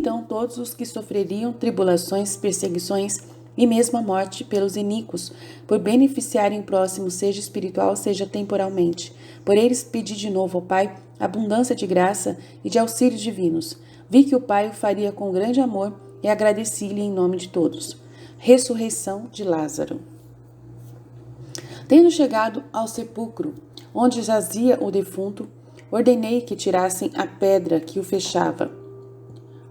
então todos os que sofreriam tribulações, perseguições e mesmo a morte pelos iníquos, por beneficiarem o próximo, seja espiritual, seja temporalmente. Por eles pedi de novo ao Pai abundância de graça e de auxílios divinos. Vi que o Pai o faria com grande amor e agradeci-lhe em nome de todos. Ressurreição de Lázaro. Tendo chegado ao sepulcro, onde jazia o defunto, ordenei que tirassem a pedra que o fechava.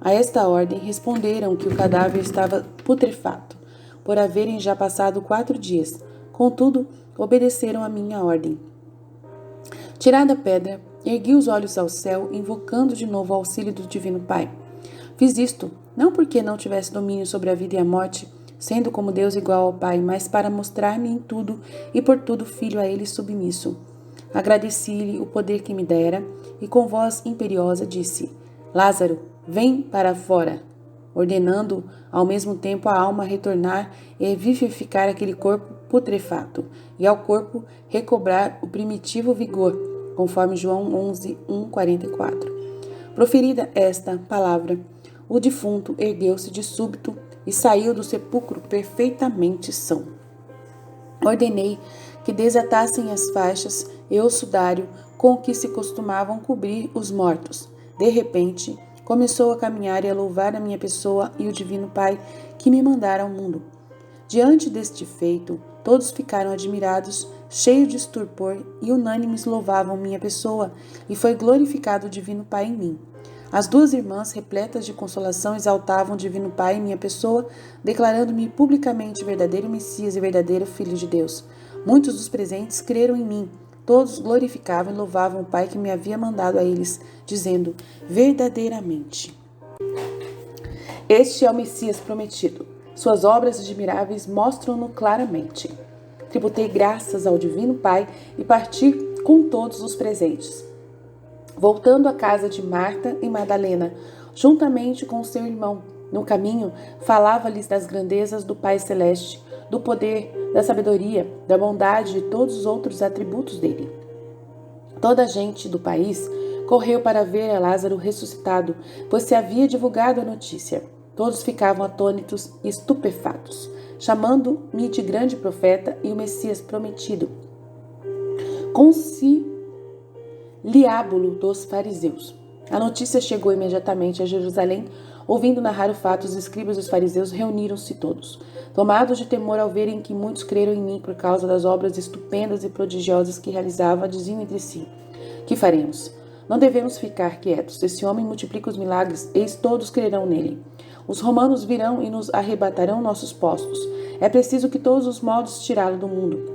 A esta ordem responderam que o cadáver estava putrefato, por haverem já passado 4 dias. Contudo, obedeceram a minha ordem. Tirada a pedra, ergui os olhos ao céu, invocando de novo o auxílio do Divino Pai. Fiz isto, não porque não tivesse domínio sobre a vida e a morte, sendo como Deus igual ao Pai, mas para mostrar-me em tudo e por tudo filho a Ele submisso. Agradeci-lhe o poder que me dera, e com voz imperiosa disse: Lázaro, vem para fora, ordenando ao mesmo tempo a alma retornar e vivificar aquele corpo putrefato, e ao corpo recobrar o primitivo vigor, conforme João 11, 1:44. Proferida esta palavra, o defunto ergueu-se de súbito e saiu do sepulcro perfeitamente são. Ordenei que desatassem as faixas e o sudário com que se costumavam cobrir os mortos. De repente, começou a caminhar e a louvar a minha pessoa e o Divino Pai que me mandara ao mundo. Diante deste feito, todos ficaram admirados, cheios de estupor e unânimes louvavam minha pessoa, e foi glorificado o Divino Pai em mim. As 2 irmãs, repletas de consolação, exaltavam o Divino Pai em minha pessoa, declarando-me publicamente verdadeiro Messias e verdadeiro Filho de Deus. Muitos dos presentes creram em mim. Todos glorificavam e louvavam o Pai que me havia mandado a eles, dizendo: verdadeiramente, este é o Messias prometido. Suas obras admiráveis mostram-no claramente. Tributei graças ao Divino Pai e parti com todos os presentes. Voltando à casa de Marta e Madalena, juntamente com seu irmão, no caminho, falava-lhes das grandezas do Pai Celeste, do poder, da sabedoria, da bondade e de todos os outros atributos dele. Toda a gente do país correu para ver a Lázaro ressuscitado, pois se havia divulgado a notícia. Todos ficavam atônitos e estupefatos, chamando-me de grande profeta e o Messias prometido. Conciliábulo dos fariseus. A notícia chegou imediatamente a Jerusalém. Ouvindo narrar o fato, os escribas e os fariseus reuniram-se todos, tomados de temor ao verem que muitos creram em mim por causa das obras estupendas e prodigiosas que realizava, diziam entre si: que faremos? Não devemos ficar quietos. Esse homem multiplica os milagres, eis todos crerão nele. Os romanos virão e nos arrebatarão nossos postos. É preciso que todos os modos tirá-lo do mundo.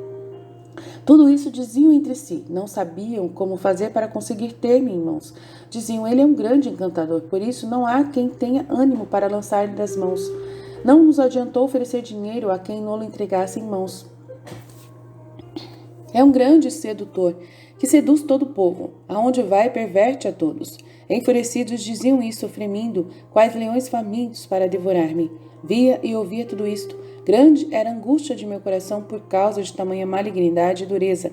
Tudo isso diziam entre si. Não sabiam como fazer para conseguir ter-me em mãos. Diziam: ele é um grande encantador, por isso não há quem tenha ânimo para lançar-lhe das mãos. Não nos adiantou oferecer dinheiro a quem não-lo entregasse em mãos. É um grande sedutor, que seduz todo o povo. Aonde vai, perverte a todos. Enfurecidos diziam isso, fremindo, quais leões famintos para devorar-me. Via e ouvia tudo isto. Grande era a angústia de meu coração por causa de tamanha malignidade e dureza.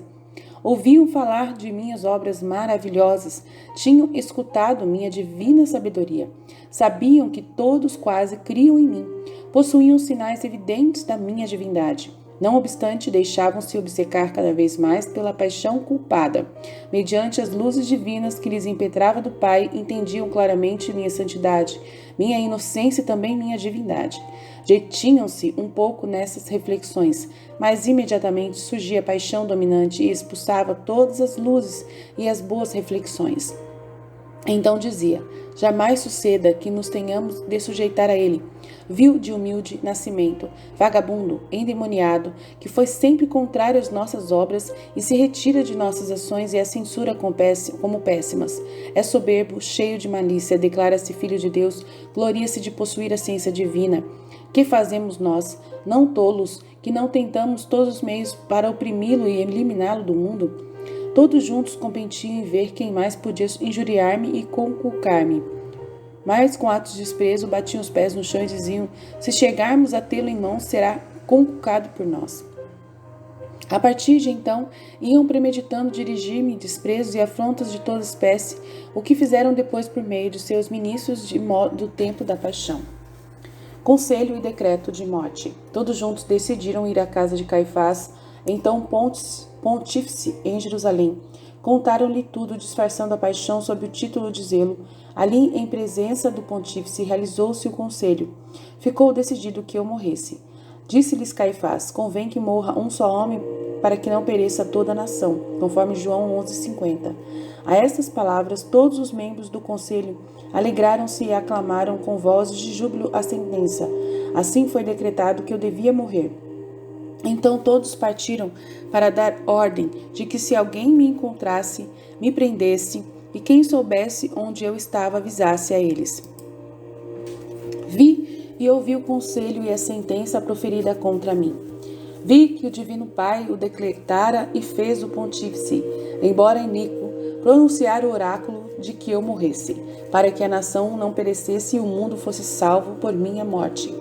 Ouviam falar de minhas obras maravilhosas, tinham escutado minha divina sabedoria. Sabiam que todos quase criam em mim, possuíam sinais evidentes da minha divindade. Não obstante, deixavam-se obcecar cada vez mais pela paixão culpada. Mediante as luzes divinas que lhes impetrava do Pai, entendiam claramente minha santidade, minha inocência e também minha divindade. Detinham-se um pouco nessas reflexões, mas imediatamente surgia a paixão dominante e expulsava todas as luzes e as boas reflexões. Então dizia: jamais suceda que nos tenhamos de sujeitar a ele, vil de humilde nascimento, vagabundo, endemoniado, que foi sempre contrário às nossas obras e se retira de nossas ações e as censura como péssimas. É soberbo, cheio de malícia, declara-se filho de Deus, gloria-se de possuir a ciência divina. Que fazemos nós, não tolos, que não tentamos todos os meios para oprimi-lo e eliminá-lo do mundo? Todos juntos competiam em ver quem mais podia injuriar-me e conculcar-me. Mas com atos de desprezo batiam os pés no chão e diziam: se chegarmos a tê-lo em mãos, será conculcado por nós. A partir de então, iam premeditando dirigir-me desprezos e afrontas de toda espécie, o que fizeram depois por meio de seus ministros do tempo da paixão. Conselho e decreto de morte. Todos juntos decidiram ir à casa de Caifás, então pontífice em Jerusalém. Contaram-lhe tudo, disfarçando a paixão sob o título de zelo. Ali, em presença do pontífice, realizou-se o conselho. Ficou decidido que eu morresse. Disse-lhes Caifás: convém que morra um só homem para que não pereça toda a nação, conforme João 11:50. A estas palavras, todos os membros do conselho alegraram-se e aclamaram com vozes de júbilo a sentença. Assim foi decretado que eu devia morrer. Então todos partiram para dar ordem de que se alguém me encontrasse, me prendesse, e quem soubesse onde eu estava avisasse a eles. Vi e ouvi o conselho e a sentença proferida contra mim. Vi que o Divino Pai o decretara e fez o pontífice, embora iníquo, pronunciar o oráculo de que eu morresse, para que a nação não perecesse e o mundo fosse salvo por minha morte.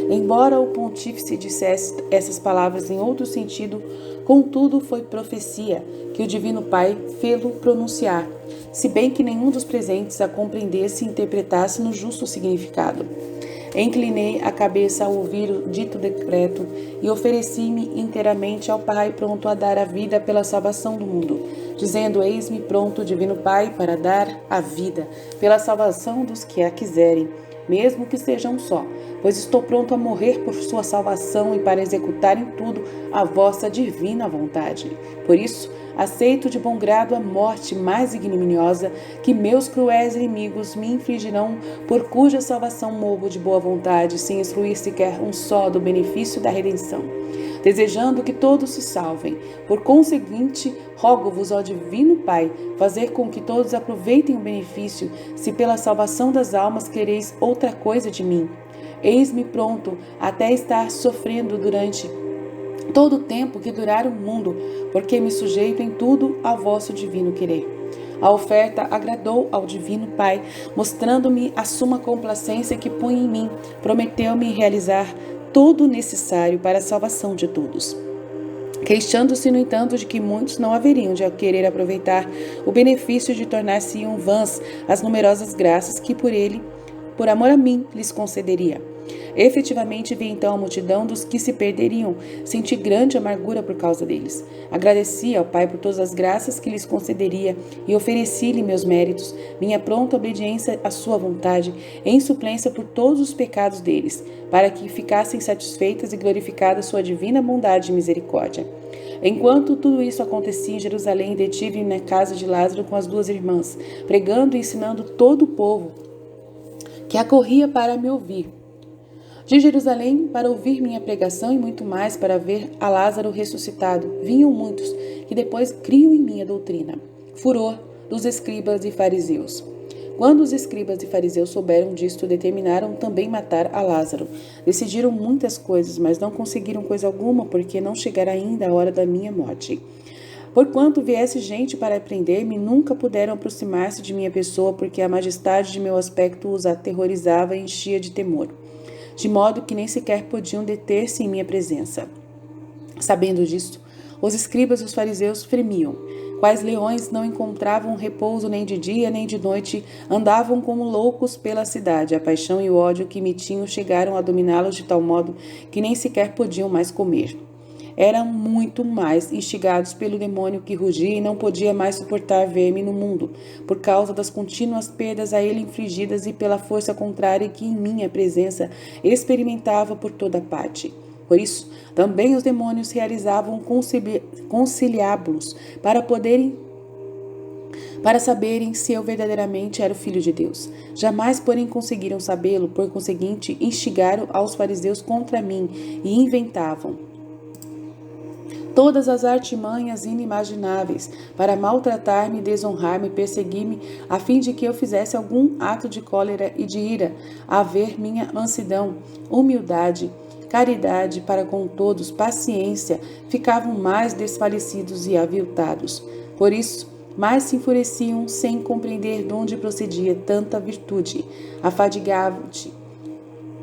Embora o pontífice dissesse essas palavras em outro sentido, contudo foi profecia que o Divino Pai fê-lo pronunciar, se bem que nenhum dos presentes a compreendesse e interpretasse no justo significado. Inclinei a cabeça ao ouvir o dito decreto e ofereci-me inteiramente ao Pai, pronto a dar a vida pela salvação do mundo, dizendo: eis-me pronto, Divino Pai, para dar a vida pela salvação dos que a quiserem, mesmo que seja um só, pois estou pronto a morrer por sua salvação e para executar em tudo a vossa divina vontade. Por isso, aceito de bom grado a morte mais ignominiosa que meus cruéis inimigos me infligirão, por cuja salvação morro de boa vontade, sem excluir sequer um só do benefício da redenção, desejando que todos se salvem. Por conseguinte, rogo-vos, ó Divino Pai, fazer com que todos aproveitem o benefício, se pela salvação das almas quereis outra coisa de mim. Eis-me pronto até estar sofrendo durante todo o tempo que durar o mundo, porque me sujeito em tudo ao vosso divino querer. A oferta agradou ao Divino Pai, mostrando-me a suma complacência que punha em mim. Prometeu-me realizar todo o necessário para a salvação de todos, queixando-se, no entanto, de que muitos não haveriam de querer aproveitar o benefício de tornar-se vãs as numerosas graças que por amor a mim, lhes concederia. Efetivamente vi então a multidão dos que se perderiam, senti grande amargura por causa deles. Agradeci ao Pai por todas as graças que lhes concederia e ofereci-lhe meus méritos, minha pronta obediência à sua vontade, em suplência por todos os pecados deles, para que ficassem satisfeitas e glorificadas sua divina bondade e misericórdia. Enquanto tudo isso acontecia em Jerusalém, detive-me na casa de Lázaro com as duas irmãs, pregando e ensinando todo o povo que acorria para me ouvir. De Jerusalém, para ouvir minha pregação e muito mais para ver a Lázaro ressuscitado, vinham muitos, que depois criam em minha doutrina. Furor dos escribas e fariseus. Quando os escribas e fariseus souberam disto, determinaram também matar a Lázaro. Decidiram muitas coisas, mas não conseguiram coisa alguma, porque não chegara ainda a hora da minha morte. Porquanto viesse gente para prender-me, nunca puderam aproximar-se de minha pessoa, porque a majestade de meu aspecto os aterrorizava e enchia de temor, de modo que nem sequer podiam deter-se em minha presença. Sabendo disto, os escribas e os fariseus fremiam. Quais leões, não encontravam repouso nem de dia nem de noite, andavam como loucos pela cidade. A paixão e o ódio que me tinham chegaram a dominá-los de tal modo que nem sequer podiam mais comer. Eram muito mais instigados pelo demônio que rugia e não podia mais suportar ver-me no mundo, por causa das contínuas perdas a ele infligidas e pela força contrária que em minha presença experimentava por toda parte. Por isso, também os demônios realizavam conciliábulos para saberem se eu verdadeiramente era o Filho de Deus. Jamais, porém, conseguiram sabê-lo, por conseguinte, instigaram aos fariseus contra mim e inventavam todas as artimanhas inimagináveis para maltratar-me, desonrar-me, perseguir-me, a fim de que eu fizesse algum ato de cólera e de ira, a ver minha mansidão, humildade, caridade para com todos, paciência, ficavam mais desfalecidos e aviltados. Por isso, mais se enfureciam sem compreender de onde procedia tanta virtude, afadigavam-te,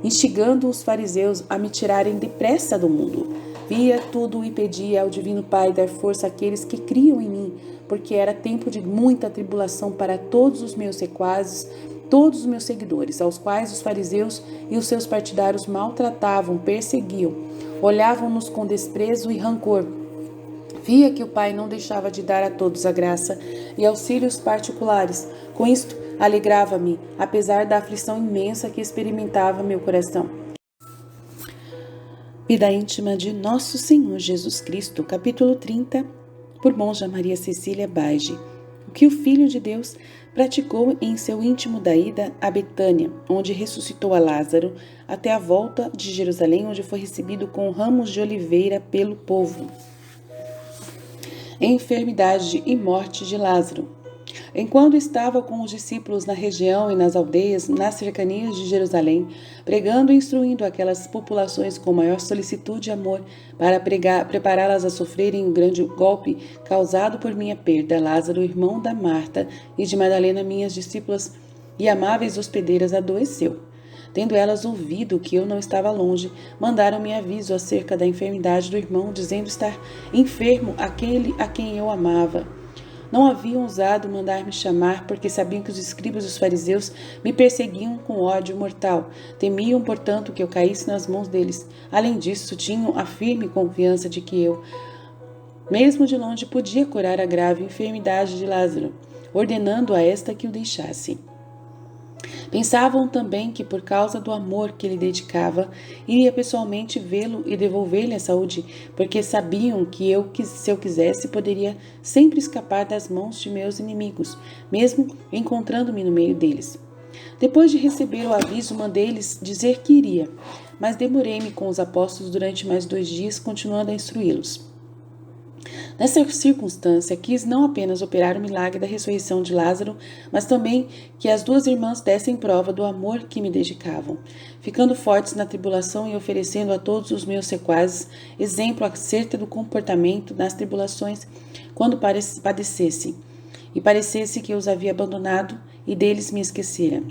instigando os fariseus a me tirarem depressa do mundo. Via tudo e pedia ao Divino Pai dar força àqueles que criam em mim, porque era tempo de muita tribulação para todos os meus sequazes, todos os meus seguidores, aos quais os fariseus e os seus partidários maltratavam, perseguiam, olhavam-nos com desprezo e rancor. Via que o Pai não deixava de dar a todos a graça e auxílios particulares. Com isto, alegrava-me, apesar da aflição imensa que experimentava meu coração. Vida íntima de Nosso Senhor Jesus Cristo, capítulo 30, por Monja Maria Cecília Bage. O que o Filho de Deus praticou em seu íntimo da ida a Betânia, onde ressuscitou a Lázaro, até a volta de Jerusalém, onde foi recebido com ramos de oliveira pelo povo. Enfermidade e morte de Lázaro. Enquanto estava com os discípulos na região e nas aldeias, nas cercanias de Jerusalém, pregando e instruindo aquelas populações com maior solicitude e amor, para prepará-las a sofrerem o grande golpe causado por minha perda, Lázaro, irmão da Marta e de Madalena, minhas discípulas e amáveis hospedeiras, adoeceu. Tendo elas ouvido que eu não estava longe, mandaram-me aviso acerca da enfermidade do irmão, dizendo estar enfermo aquele a quem eu amava. Não haviam ousado mandar-me chamar, porque sabiam que os escribas e os fariseus me perseguiam com ódio mortal. Temiam, portanto, que eu caísse nas mãos deles. Além disso, tinham a firme confiança de que eu, mesmo de longe, podia curar a grave enfermidade de Lázaro, ordenando a esta que o deixasse. Pensavam também que, por causa do amor que lhe dedicava, iria pessoalmente vê-lo e devolver-lhe a saúde, porque sabiam que eu, se eu quisesse, poderia sempre escapar das mãos de meus inimigos, mesmo encontrando-me no meio deles. Depois de receber o aviso, mandei-lhes dizer que iria, mas demorei-me com os apóstolos durante mais 2 dias, continuando a instruí-los. Nessa circunstância, quis não apenas operar o milagre da ressurreição de Lázaro, mas também que as 2 irmãs dessem prova do amor que me dedicavam, ficando fortes na tribulação e oferecendo a todos os meus sequazes exemplo acerca do comportamento nas tribulações quando padecesse, e parecesse que eu os havia abandonado e deles me esquecera.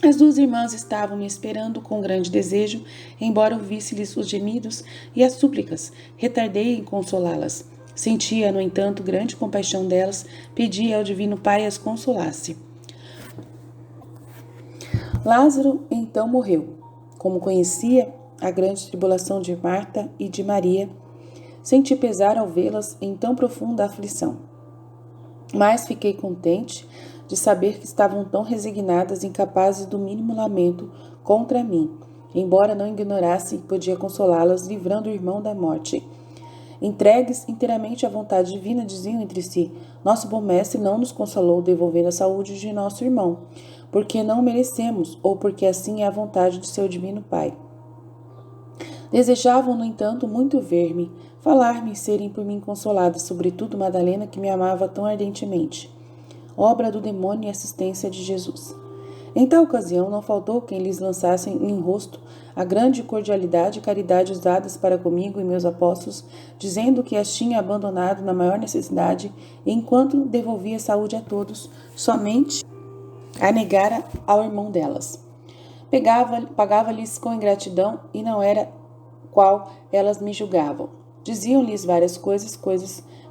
As 2 irmãs estavam me esperando com grande desejo, embora ouvisse-lhes os gemidos e as súplicas, retardei em consolá-las. Sentia, no entanto, grande compaixão delas, pedia ao Divino Pai as consolasse. Lázaro então morreu. Como conhecia a grande tribulação de Marta e de Maria, senti pesar ao vê-las em tão profunda aflição. Mas fiquei contente de saber que estavam tão resignadas e incapazes do mínimo lamento contra mim, embora não ignorasse que podia consolá-las, livrando o irmão da morte. Entregues inteiramente à vontade divina, diziam entre si: nosso bom mestre não nos consolou devolvendo a saúde de nosso irmão, porque não merecemos, ou porque assim é a vontade do seu divino Pai. Desejavam, no entanto, muito ver-me, falar-me e serem por mim consoladas, sobretudo Madalena, que me amava tão ardentemente. Obra do demônio e assistência de Jesus. Em tal ocasião, não faltou quem lhes lançasse em rosto a grande cordialidade e caridade usadas para comigo e meus apóstolos, dizendo que as tinha abandonado na maior necessidade, enquanto devolvia saúde a todos, somente a negara ao irmão delas. Pagava-lhes com ingratidão, e não era qual elas me julgavam. Diziam-lhes várias coisas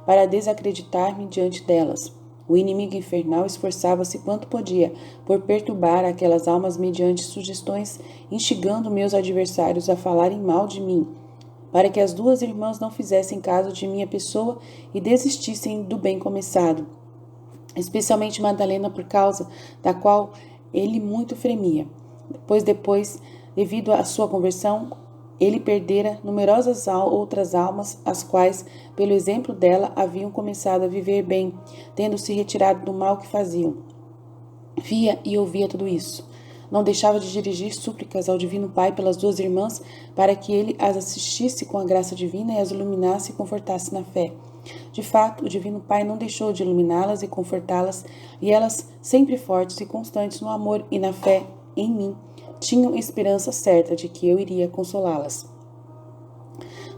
para desacreditar-me diante delas. O inimigo infernal esforçava-se quanto podia por perturbar aquelas almas mediante sugestões, instigando meus adversários a falarem mal de mim, para que as 2 irmãs não fizessem caso de minha pessoa e desistissem do bem começado, especialmente Madalena, por causa da qual ele muito fremia, pois depois, devido à sua conversão, ele perdera numerosas outras almas, as quais, pelo exemplo dela, haviam começado a viver bem, tendo se retirado do mal que faziam. Via e ouvia tudo isso. Não deixava de dirigir súplicas ao Divino Pai pelas 2 irmãs, para que ele as assistisse com a graça divina e as iluminasse e confortasse na fé. De fato, o Divino Pai não deixou de iluminá-las e confortá-las, e elas, sempre fortes e constantes no amor e na fé em mim, tinham esperança certa de que eu iria consolá-las.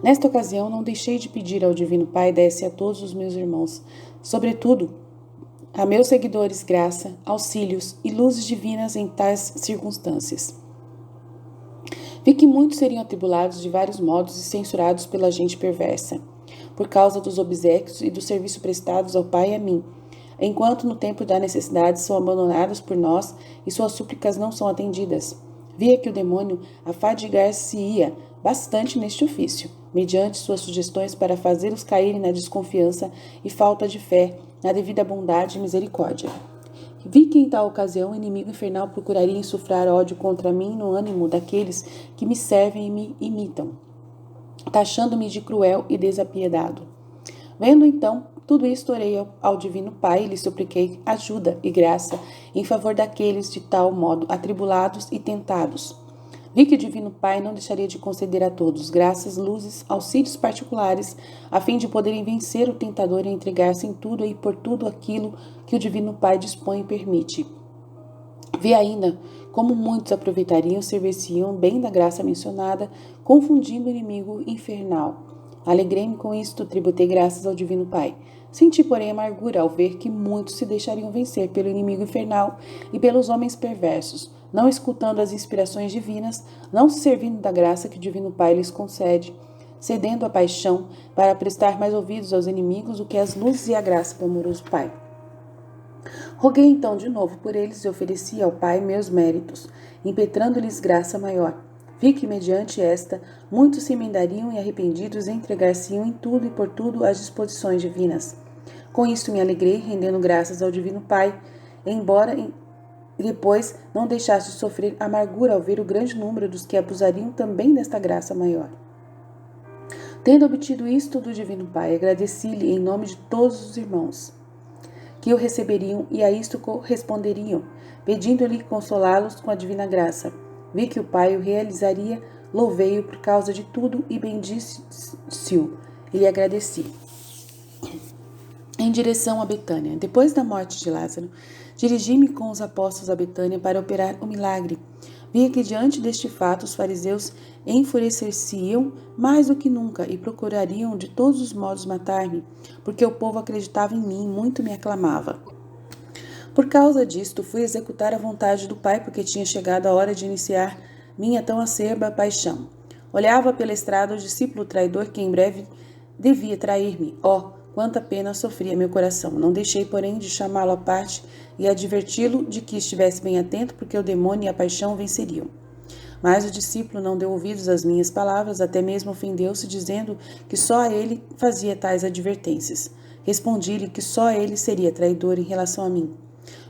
Nesta ocasião, não deixei de pedir ao Divino Pai desse a todos os meus irmãos, sobretudo a meus seguidores, graça, auxílios e luzes divinas em tais circunstâncias. Vi que muitos seriam atribulados de vários modos e censurados pela gente perversa, por causa dos obséquios e do serviço prestados ao Pai e a mim, enquanto no tempo da necessidade são abandonados por nós e suas súplicas não são atendidas. Via que o demônio afadigar-se-ia bastante neste ofício, mediante suas sugestões para fazê-los caírem na desconfiança e falta de fé, na devida bondade e misericórdia. Vi que em tal ocasião o inimigo infernal procuraria insuflar ódio contra mim no ânimo daqueles que me servem e me imitam, taxando-me de cruel e desapiedado. Vendo então tudo isto, orei ao Divino Pai e lhe supliquei ajuda e graça em favor daqueles de tal modo atribulados e tentados. Vi que o Divino Pai não deixaria de conceder a todos graças, luzes, auxílios particulares, a fim de poderem vencer o tentador e entregar-se em tudo e por tudo aquilo que o Divino Pai dispõe e permite. Vi ainda como muitos aproveitariam e servir-se-iam bem da graça mencionada, confundindo o inimigo infernal. Alegrei-me com isto, tributei graças ao Divino Pai. Senti, porém, amargura ao ver que muitos se deixariam vencer pelo inimigo infernal e pelos homens perversos, não escutando as inspirações divinas, não se servindo da graça que o Divino Pai lhes concede, cedendo à paixão para prestar mais ouvidos aos inimigos do que às luzes e à graça do amoroso Pai. Roguei então de novo por eles e ofereci ao Pai meus méritos, impetrando-lhes graça maior. Vi que, mediante esta, muitos se emendariam e arrependidos entregar-se-iam em tudo e por tudo às disposições divinas. Com isto me alegrei, rendendo graças ao Divino Pai, embora depois não deixasse de sofrer amargura ao ver o grande número dos que abusariam também desta graça maior. Tendo obtido isto do Divino Pai, agradeci-lhe em nome de todos os irmãos que o receberiam e a isto corresponderiam, pedindo-lhe consolá-los com a divina graça. Vi que o Pai o realizaria, louvei-o por causa de tudo e bendisse-o, e lhe agradeci. Em direção a Betânia. Depois da morte de Lázaro, dirigi-me com os apóstolos a Betânia para operar o milagre. Via que diante deste fato os fariseus enfurecer-se-iam mais do que nunca e procurariam de todos os modos matar-me, porque o povo acreditava em mim e muito me aclamava. Por causa disto, fui executar a vontade do Pai, porque tinha chegado a hora de iniciar minha tão acerba paixão. Olhava pela estrada o discípulo traidor que em breve devia trair-me. Quanta pena sofria meu coração. Não deixei, porém, de chamá-lo à parte e adverti-lo de que estivesse bem atento, porque o demônio e a paixão venceriam. Mas o discípulo não deu ouvidos às minhas palavras, até mesmo ofendeu-se, dizendo que só a ele fazia tais advertências. Respondi-lhe que só ele seria traidor em relação a mim.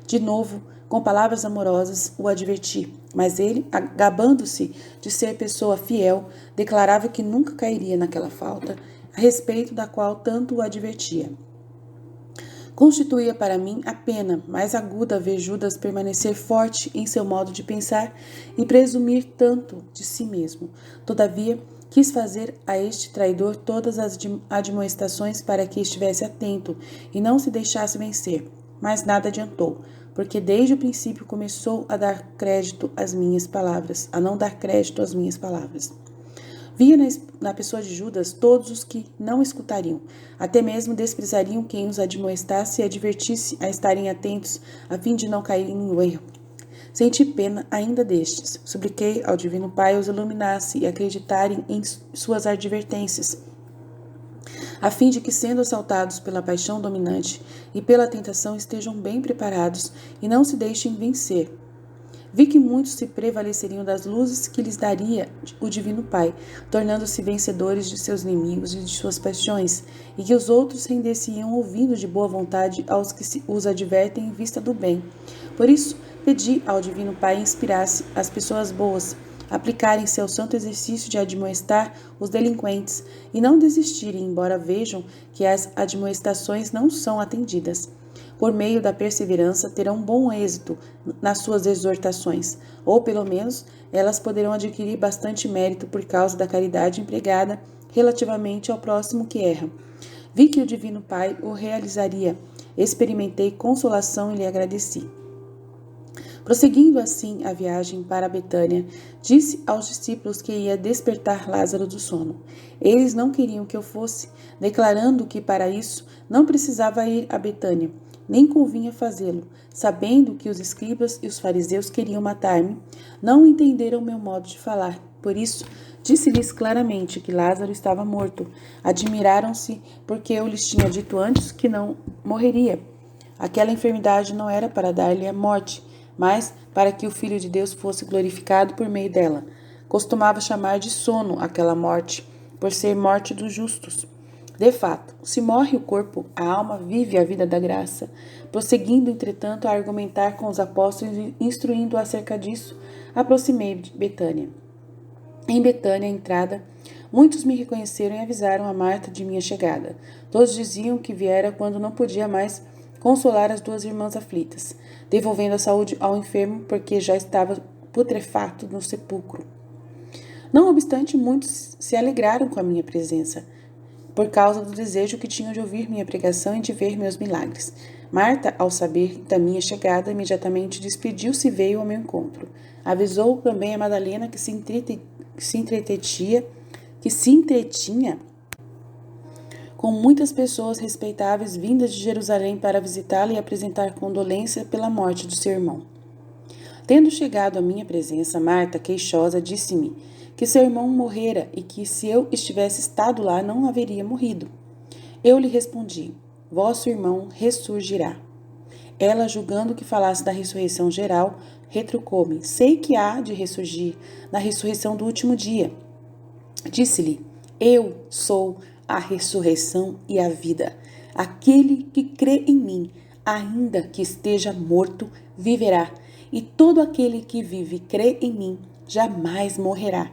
De novo, com palavras amorosas, o adverti, mas ele, gabando-se de ser pessoa fiel, declarava que nunca cairia naquela falta, a respeito da qual tanto o advertia. Constituía para mim a pena mais aguda ver Judas permanecer forte em seu modo de pensar e presumir tanto de si mesmo. Todavia, quis fazer a este traidor todas as admoestações para que estivesse atento e não se deixasse vencer, mas nada adiantou, porque desde o princípio começou a dar crédito às minhas palavras, a não dar crédito às minhas palavras. Via na pessoa de Judas todos os que não escutariam, até mesmo desprezariam quem os admoestasse e advertisse a estarem atentos, a fim de não caírem no erro. Senti pena ainda destes. Supliquei ao Divino Pai os iluminasse e acreditarem em suas advertências, a fim de que, sendo assaltados pela paixão dominante e pela tentação, estejam bem preparados e não se deixem vencer. Vi que muitos se prevaleceriam das luzes que lhes daria o Divino Pai, tornando-se vencedores de seus inimigos e de suas paixões, e que os outros render-se-iam ouvindo de boa vontade aos que os advertem em vista do bem. Por isso, pedi ao Divino Pai inspirasse as pessoas boas, aplicarem-se ao santo exercício de admoestar os delinquentes e não desistirem, embora vejam que as admoestações não são atendidas. Por meio da perseverança, terão bom êxito nas suas exortações, ou pelo menos elas poderão adquirir bastante mérito por causa da caridade empregada relativamente ao próximo que erra. Vi que o Divino Pai o realizaria, experimentei consolação e lhe agradeci. Prosseguindo assim a viagem para Betânia, disse aos discípulos que ia despertar Lázaro do sono. Eles não queriam que eu fosse, declarando que para isso não precisava ir a Betânia, nem convinha fazê-lo, sabendo que os escribas e os fariseus queriam matar-me, não entenderam meu modo de falar. Por isso, disse-lhes claramente que Lázaro estava morto. Admiraram-se porque eu lhes tinha dito antes que não morreria. Aquela enfermidade não era para dar-lhe a morte, mas para que o Filho de Deus fosse glorificado por meio dela. Costumava chamar de sono aquela morte, por ser morte dos justos. De fato, se morre o corpo, a alma vive a vida da graça. Prosseguindo, entretanto, a argumentar com os apóstolos e instruindo acerca disso, aproximei de Betânia. Em Betânia, à entrada, muitos me reconheceram e avisaram a Marta de minha chegada. Todos diziam que viera quando não podia mais consolar as duas irmãs aflitas, devolvendo a saúde ao enfermo porque já estava putrefato no sepulcro. Não obstante, muitos se alegraram com a minha presença, por causa do desejo que tinham de ouvir minha pregação e de ver meus milagres. Marta, ao saber da minha chegada, imediatamente despediu-se e veio ao meu encontro. Avisou também a Madalena que se entretinha com muitas pessoas respeitáveis vindas de Jerusalém para visitá-la e apresentar condolência pela morte do seu irmão. Tendo chegado à minha presença, Marta, queixosa, disse-me que seu irmão morrera e que se eu estivesse estado lá não haveria morrido. Eu lhe respondi: vosso irmão ressurgirá. Ela, julgando que falasse da ressurreição geral, retrucou-me: sei que há de ressurgir na ressurreição do último dia. Disse-lhe: eu sou a ressurreição e a vida. Aquele que crê em mim, ainda que esteja morto, viverá. E todo aquele que vive e crê em mim, jamais morrerá.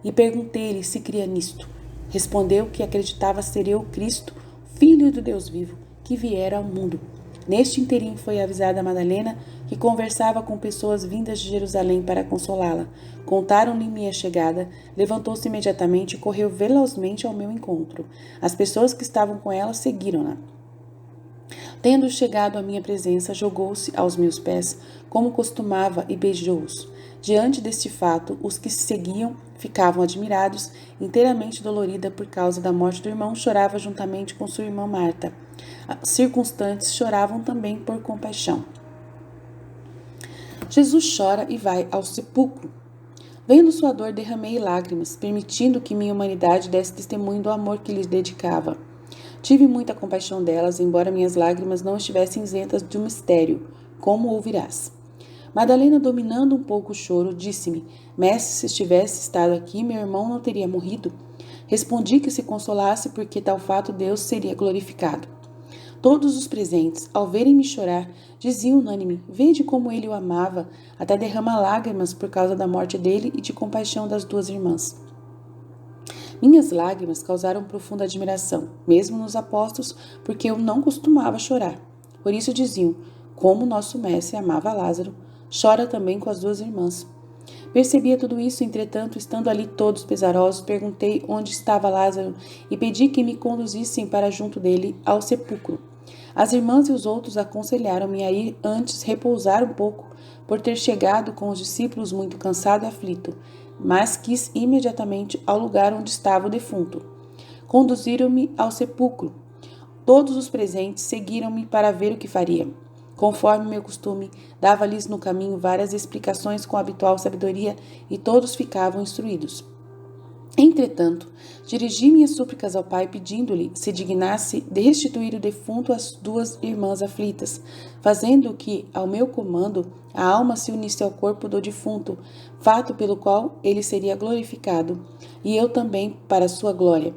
E perguntei-lhe se cria nisto. Respondeu que acreditava ser eu Cristo, Filho do Deus vivo, que viera ao mundo. Neste interim foi avisada a Madalena, que conversava com pessoas vindas de Jerusalém para consolá-la. Contaram-lhe minha chegada, levantou-se imediatamente e correu velozmente ao meu encontro. As pessoas que estavam com ela seguiram-na. Tendo chegado à minha presença, jogou-se aos meus pés, como costumava, e beijou-os. Diante deste fato, os que seguiam ficavam admirados. Inteiramente dolorida por causa da morte do irmão, chorava juntamente com sua irmã Marta. Os circunstantes choravam também por compaixão. Jesus chora e vai ao sepulcro. Vendo sua dor, derramei lágrimas, permitindo que minha humanidade desse testemunho do amor que lhes dedicava. Tive muita compaixão delas, embora minhas lágrimas não estivessem isentas de um mistério, como ouvirás. Madalena, dominando um pouco o choro, disse-me: mestre, se estivesse estado aqui, meu irmão não teria morrido. Respondi que se consolasse, porque tal fato Deus seria glorificado. Todos os presentes, ao verem-me chorar, diziam unânime: vede como ele o amava, até derrama lágrimas por causa da morte dele e de compaixão das duas irmãs. Minhas lágrimas causaram profunda admiração, mesmo nos apóstolos, porque eu não costumava chorar. Por isso diziam: como nosso mestre amava Lázaro, chora também com as duas irmãs. Percebia tudo isso, entretanto, estando ali todos pesarosos, perguntei onde estava Lázaro e pedi que me conduzissem para junto dele ao sepulcro. As irmãs e os outros aconselharam-me a ir antes repousar um pouco, por ter chegado com os discípulos muito cansado e aflito, mas quis imediatamente ao lugar onde estava o defunto. Conduziram-me ao sepulcro. Todos os presentes seguiram-me para ver o que faria. Conforme meu costume, dava-lhes no caminho várias explicações com a habitual sabedoria e todos ficavam instruídos. Entretanto, dirigi minhas súplicas ao Pai, pedindo-lhe se dignasse de restituir o defunto às duas irmãs aflitas, fazendo que, ao meu comando, a alma se unisse ao corpo do defunto, fato pelo qual ele seria glorificado, e eu também para sua glória,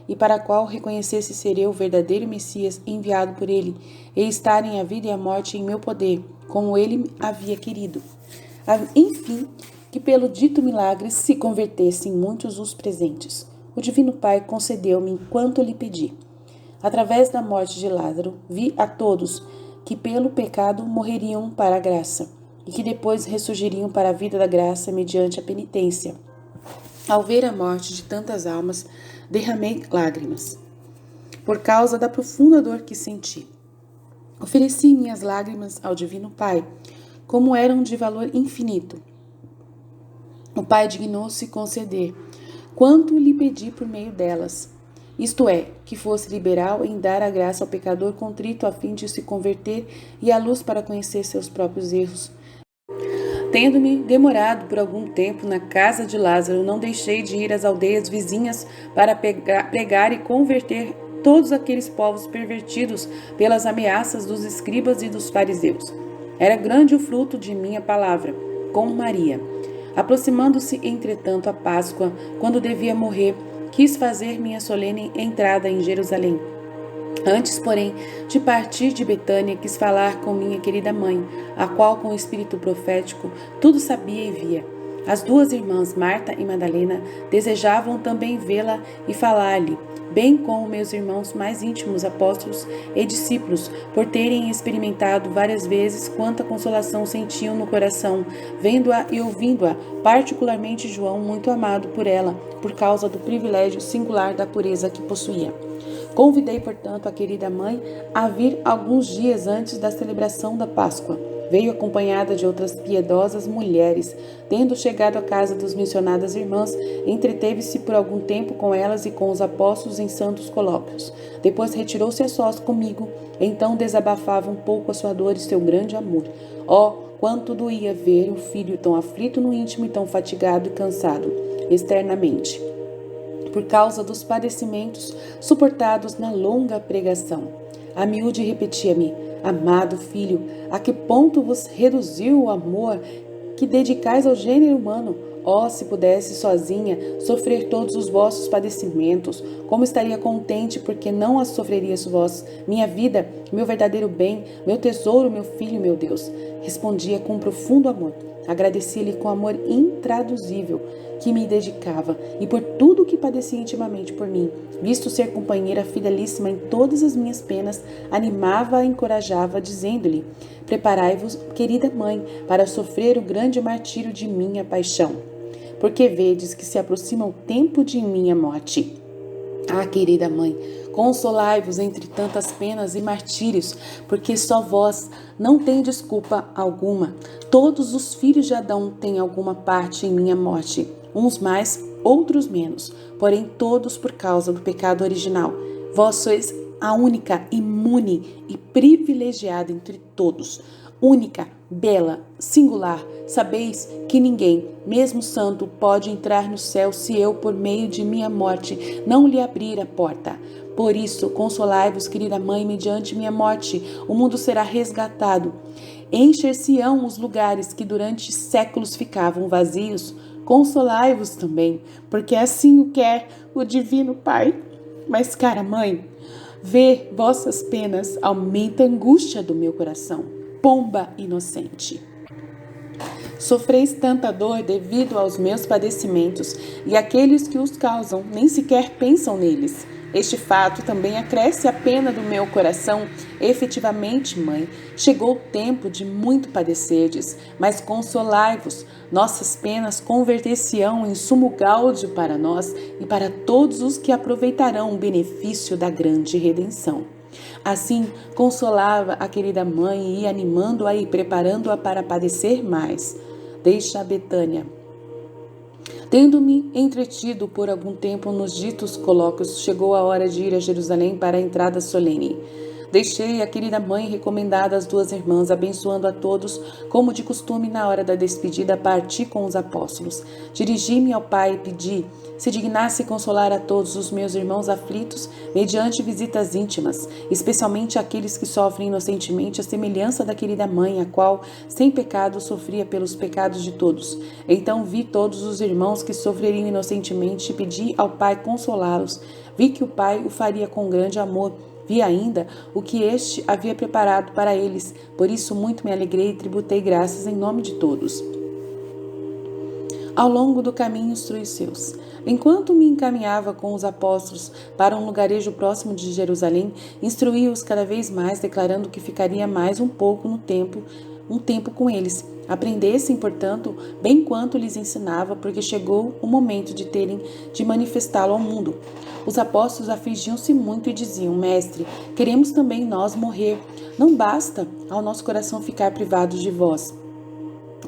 e para a qual reconhecesse ser eu o verdadeiro Messias enviado por ele, e estarem a vida e a morte em meu poder, como ele havia querido. Enfim, que pelo dito milagre se convertessem muitos os presentes. O Divino Pai concedeu-me enquanto lhe pedi. Através da morte de Lázaro, vi a todos que pelo pecado morreriam para a graça, e que depois ressurgiriam para a vida da graça mediante a penitência. Ao ver a morte de tantas almas, derramei lágrimas, por causa da profunda dor que senti. Ofereci minhas lágrimas ao Divino Pai, como eram de valor infinito. O Pai dignou-se conceder quanto lhe pedi por meio delas, isto é, que fosse liberal em dar a graça ao pecador contrito a fim de se converter e a luz para conhecer seus próprios erros. Tendo-me demorado por algum tempo na casa de Lázaro, não deixei de ir às aldeias vizinhas para pregar e converter todos aqueles povos pervertidos pelas ameaças dos escribas e dos fariseus. Era grande o fruto de minha palavra, com Maria. Aproximando-se, entretanto, a Páscoa, quando devia morrer, quis fazer minha solene entrada em Jerusalém. Antes, porém, de partir de Betânia, quis falar com minha querida mãe, a qual, com o espírito profético, tudo sabia e via. As duas irmãs, Marta e Madalena, desejavam também vê-la e falar-lhe, bem como meus irmãos mais íntimos apóstolos e discípulos, por terem experimentado várias vezes quanta consolação sentiam no coração, vendo-a e ouvindo-a, particularmente João, muito amado por ela, por causa do privilégio singular da pureza que possuía. Convidei, portanto, a querida mãe a vir alguns dias antes da celebração da Páscoa. Veio acompanhada de outras piedosas mulheres. Tendo chegado à casa dos mencionadas irmãs, entreteve-se por algum tempo com elas e com os apóstolos em santos colóquios. Depois retirou-se a sós comigo. Então desabafava um pouco a sua dor e seu grande amor. Oh, quanto doía ver um filho tão aflito no íntimo e tão fatigado e cansado externamente, por causa dos padecimentos suportados na longa pregação. A miúde repetia-me, amado filho, a que ponto vos reduziu o amor que dedicais ao gênero humano? Oh, se pudesse sozinha sofrer todos os vossos padecimentos, como estaria contente, porque não as sofrerias vós, minha vida, meu verdadeiro bem, meu tesouro, meu filho, meu Deus. Respondia com profundo amor. Agradecia-lhe com amor intraduzível que me dedicava e por tudo que padecia intimamente por mim. Visto ser companheira fidelíssima em todas as minhas penas, animava e encorajava, dizendo-lhe, preparai-vos, querida mãe, para sofrer o grande martírio de minha paixão, porque vedes que se aproxima o tempo de minha morte. Ah, querida mãe, consolai-vos entre tantas penas e martírios, porque só vós não tendes culpa alguma. Todos os filhos de Adão têm alguma parte em minha morte, uns mais, outros menos, porém todos por causa do pecado original. Vós sois a única, imune e privilegiada entre todos, única, bela, singular. Sabeis que ninguém, mesmo santo, pode entrar no céu se eu, por meio de minha morte, não lhe abrir a porta. Por isso, consolai-vos, querida mãe, mediante minha morte, o mundo será resgatado. Encher-se-ão os lugares que durante séculos ficavam vazios. Consolai-vos também, porque assim o quer o Divino Pai. Mas, cara mãe, ver vossas penas aumenta a angústia do meu coração. Pomba inocente. Sofreis tanta dor devido aos meus padecimentos, e aqueles que os causam nem sequer pensam neles. Este fato também acresce a pena do meu coração. Efetivamente, mãe, chegou o tempo de muito padecerdes, mas consolai-vos. Nossas penas converter-se-ão em sumo gáudio para nós e para todos os que aproveitarão o benefício da grande redenção. Assim, consolava a querida mãe e ia animando-a e preparando-a para padecer mais. Deixa a Betânia. Tendo-me entretido por algum tempo nos ditos colóquios, chegou a hora de ir a Jerusalém para a entrada solene. Deixei a querida mãe recomendada às duas irmãs, abençoando a todos, como de costume na hora da despedida, parti com os apóstolos. Dirigi-me ao Pai e pedi, se dignasse consolar a todos os meus irmãos aflitos, mediante visitas íntimas, especialmente aqueles que sofrem inocentemente a semelhança da querida mãe, a qual, sem pecado, sofria pelos pecados de todos. Então vi todos os irmãos que sofreriam inocentemente e pedi ao Pai consolá-los. Vi que o Pai o faria com grande amor. Vi ainda o que este havia preparado para eles, por isso muito me alegrei e tributei graças em nome de todos. Ao longo do caminho instrui os seus. Enquanto me encaminhava com os apóstolos para um lugarejo próximo de Jerusalém, instruí-os cada vez mais, declarando que ficaria mais um tempo com eles. Aprendessem, portanto, bem quanto lhes ensinava, porque chegou o momento de terem de manifestá-lo ao mundo. Os apóstolos afligiam-se muito e diziam, Mestre, queremos também nós morrer. Não basta ao nosso coração ficar privado de vós.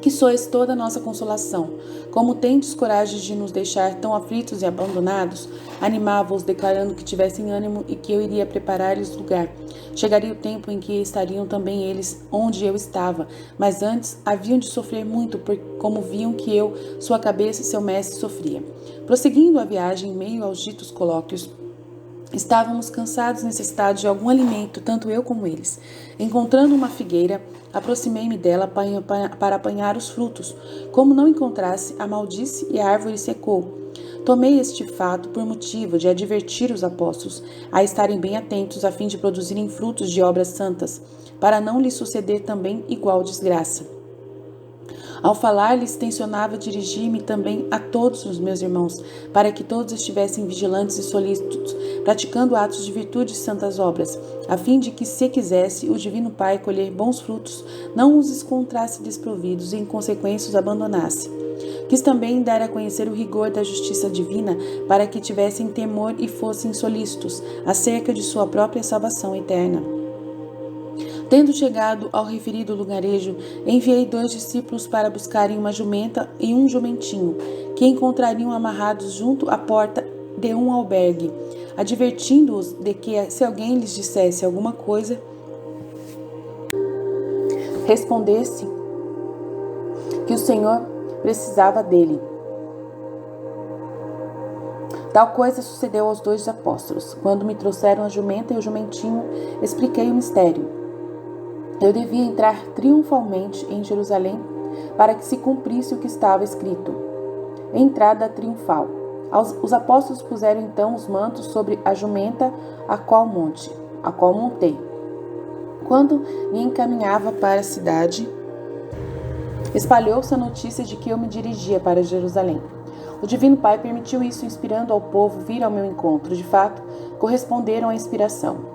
que sois toda a nossa consolação. Como tendes coragem de nos deixar tão aflitos e abandonados? Animava-os, declarando que tivessem ânimo e que eu iria preparar-lhes lugar. Chegaria o tempo em que estariam também eles onde eu estava, mas antes haviam de sofrer muito, como viam que eu, sua cabeça e seu mestre, sofria. Prosseguindo a viagem em meio aos ditos colóquios, estávamos cansados e necessitados de algum alimento, tanto eu como eles. Encontrando uma figueira, aproximei-me dela para apanhar os frutos. Como não encontrasse, a maldisse e a árvore secou. Tomei este fato por motivo de advertir os apóstolos a estarem bem atentos a fim de produzirem frutos de obras santas, para não lhes suceder também igual desgraça. Ao falar-lhes, tencionava dirigir-me também a todos os meus irmãos, para que todos estivessem vigilantes e solícitos, praticando atos de virtude e santas obras, a fim de que, se quisesse o Divino Pai colher bons frutos, não os encontrasse desprovidos e, em consequência, os abandonasse. Quis também dar a conhecer o rigor da justiça divina, para que tivessem temor e fossem solícitos acerca de sua própria salvação eterna. Tendo chegado ao referido lugarejo, enviei 2 discípulos para buscarem uma jumenta e um jumentinho, que encontrariam amarrados junto à porta de um albergue, advertindo-os de que, se alguém lhes dissesse alguma coisa, respondesse que o Senhor precisava dele. Tal coisa sucedeu aos 2 apóstolos. Quando me trouxeram a jumenta e o jumentinho, expliquei o mistério. Eu devia entrar triunfalmente em Jerusalém para que se cumprisse o que estava escrito. Entrada triunfal. Os apóstolos puseram então os mantos sobre a jumenta, a qual montei. Quando me encaminhava para a cidade, espalhou-se a notícia de que eu me dirigia para Jerusalém. O Divino Pai permitiu isso, inspirando ao povo vir ao meu encontro. De fato, corresponderam à inspiração.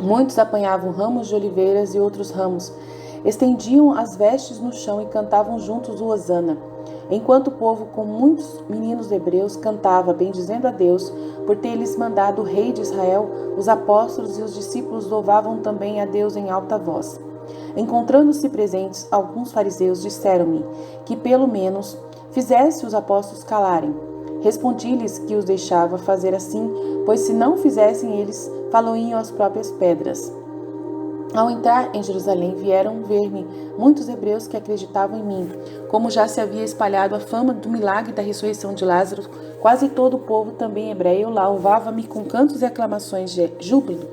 Muitos apanhavam ramos de oliveiras e outros ramos, estendiam as vestes no chão e cantavam juntos o Hosana, enquanto o povo, com muitos meninos hebreus, cantava, bendizendo a Deus, por ter lhes mandado o rei de Israel. Os apóstolos e os discípulos louvavam também a Deus em alta voz. Encontrando-se presentes, alguns fariseus disseram-me que, pelo menos, fizesse os apóstolos calarem. Respondi-lhes que os deixava fazer assim, pois se não fizessem eles, faloiam as próprias pedras. Ao entrar em Jerusalém, vieram ver-me muitos hebreus que acreditavam em mim. Como já se havia espalhado a fama do milagre da ressurreição de Lázaro, quase todo o povo, também hebreu, louvava-me com cantos e aclamações de júbilo,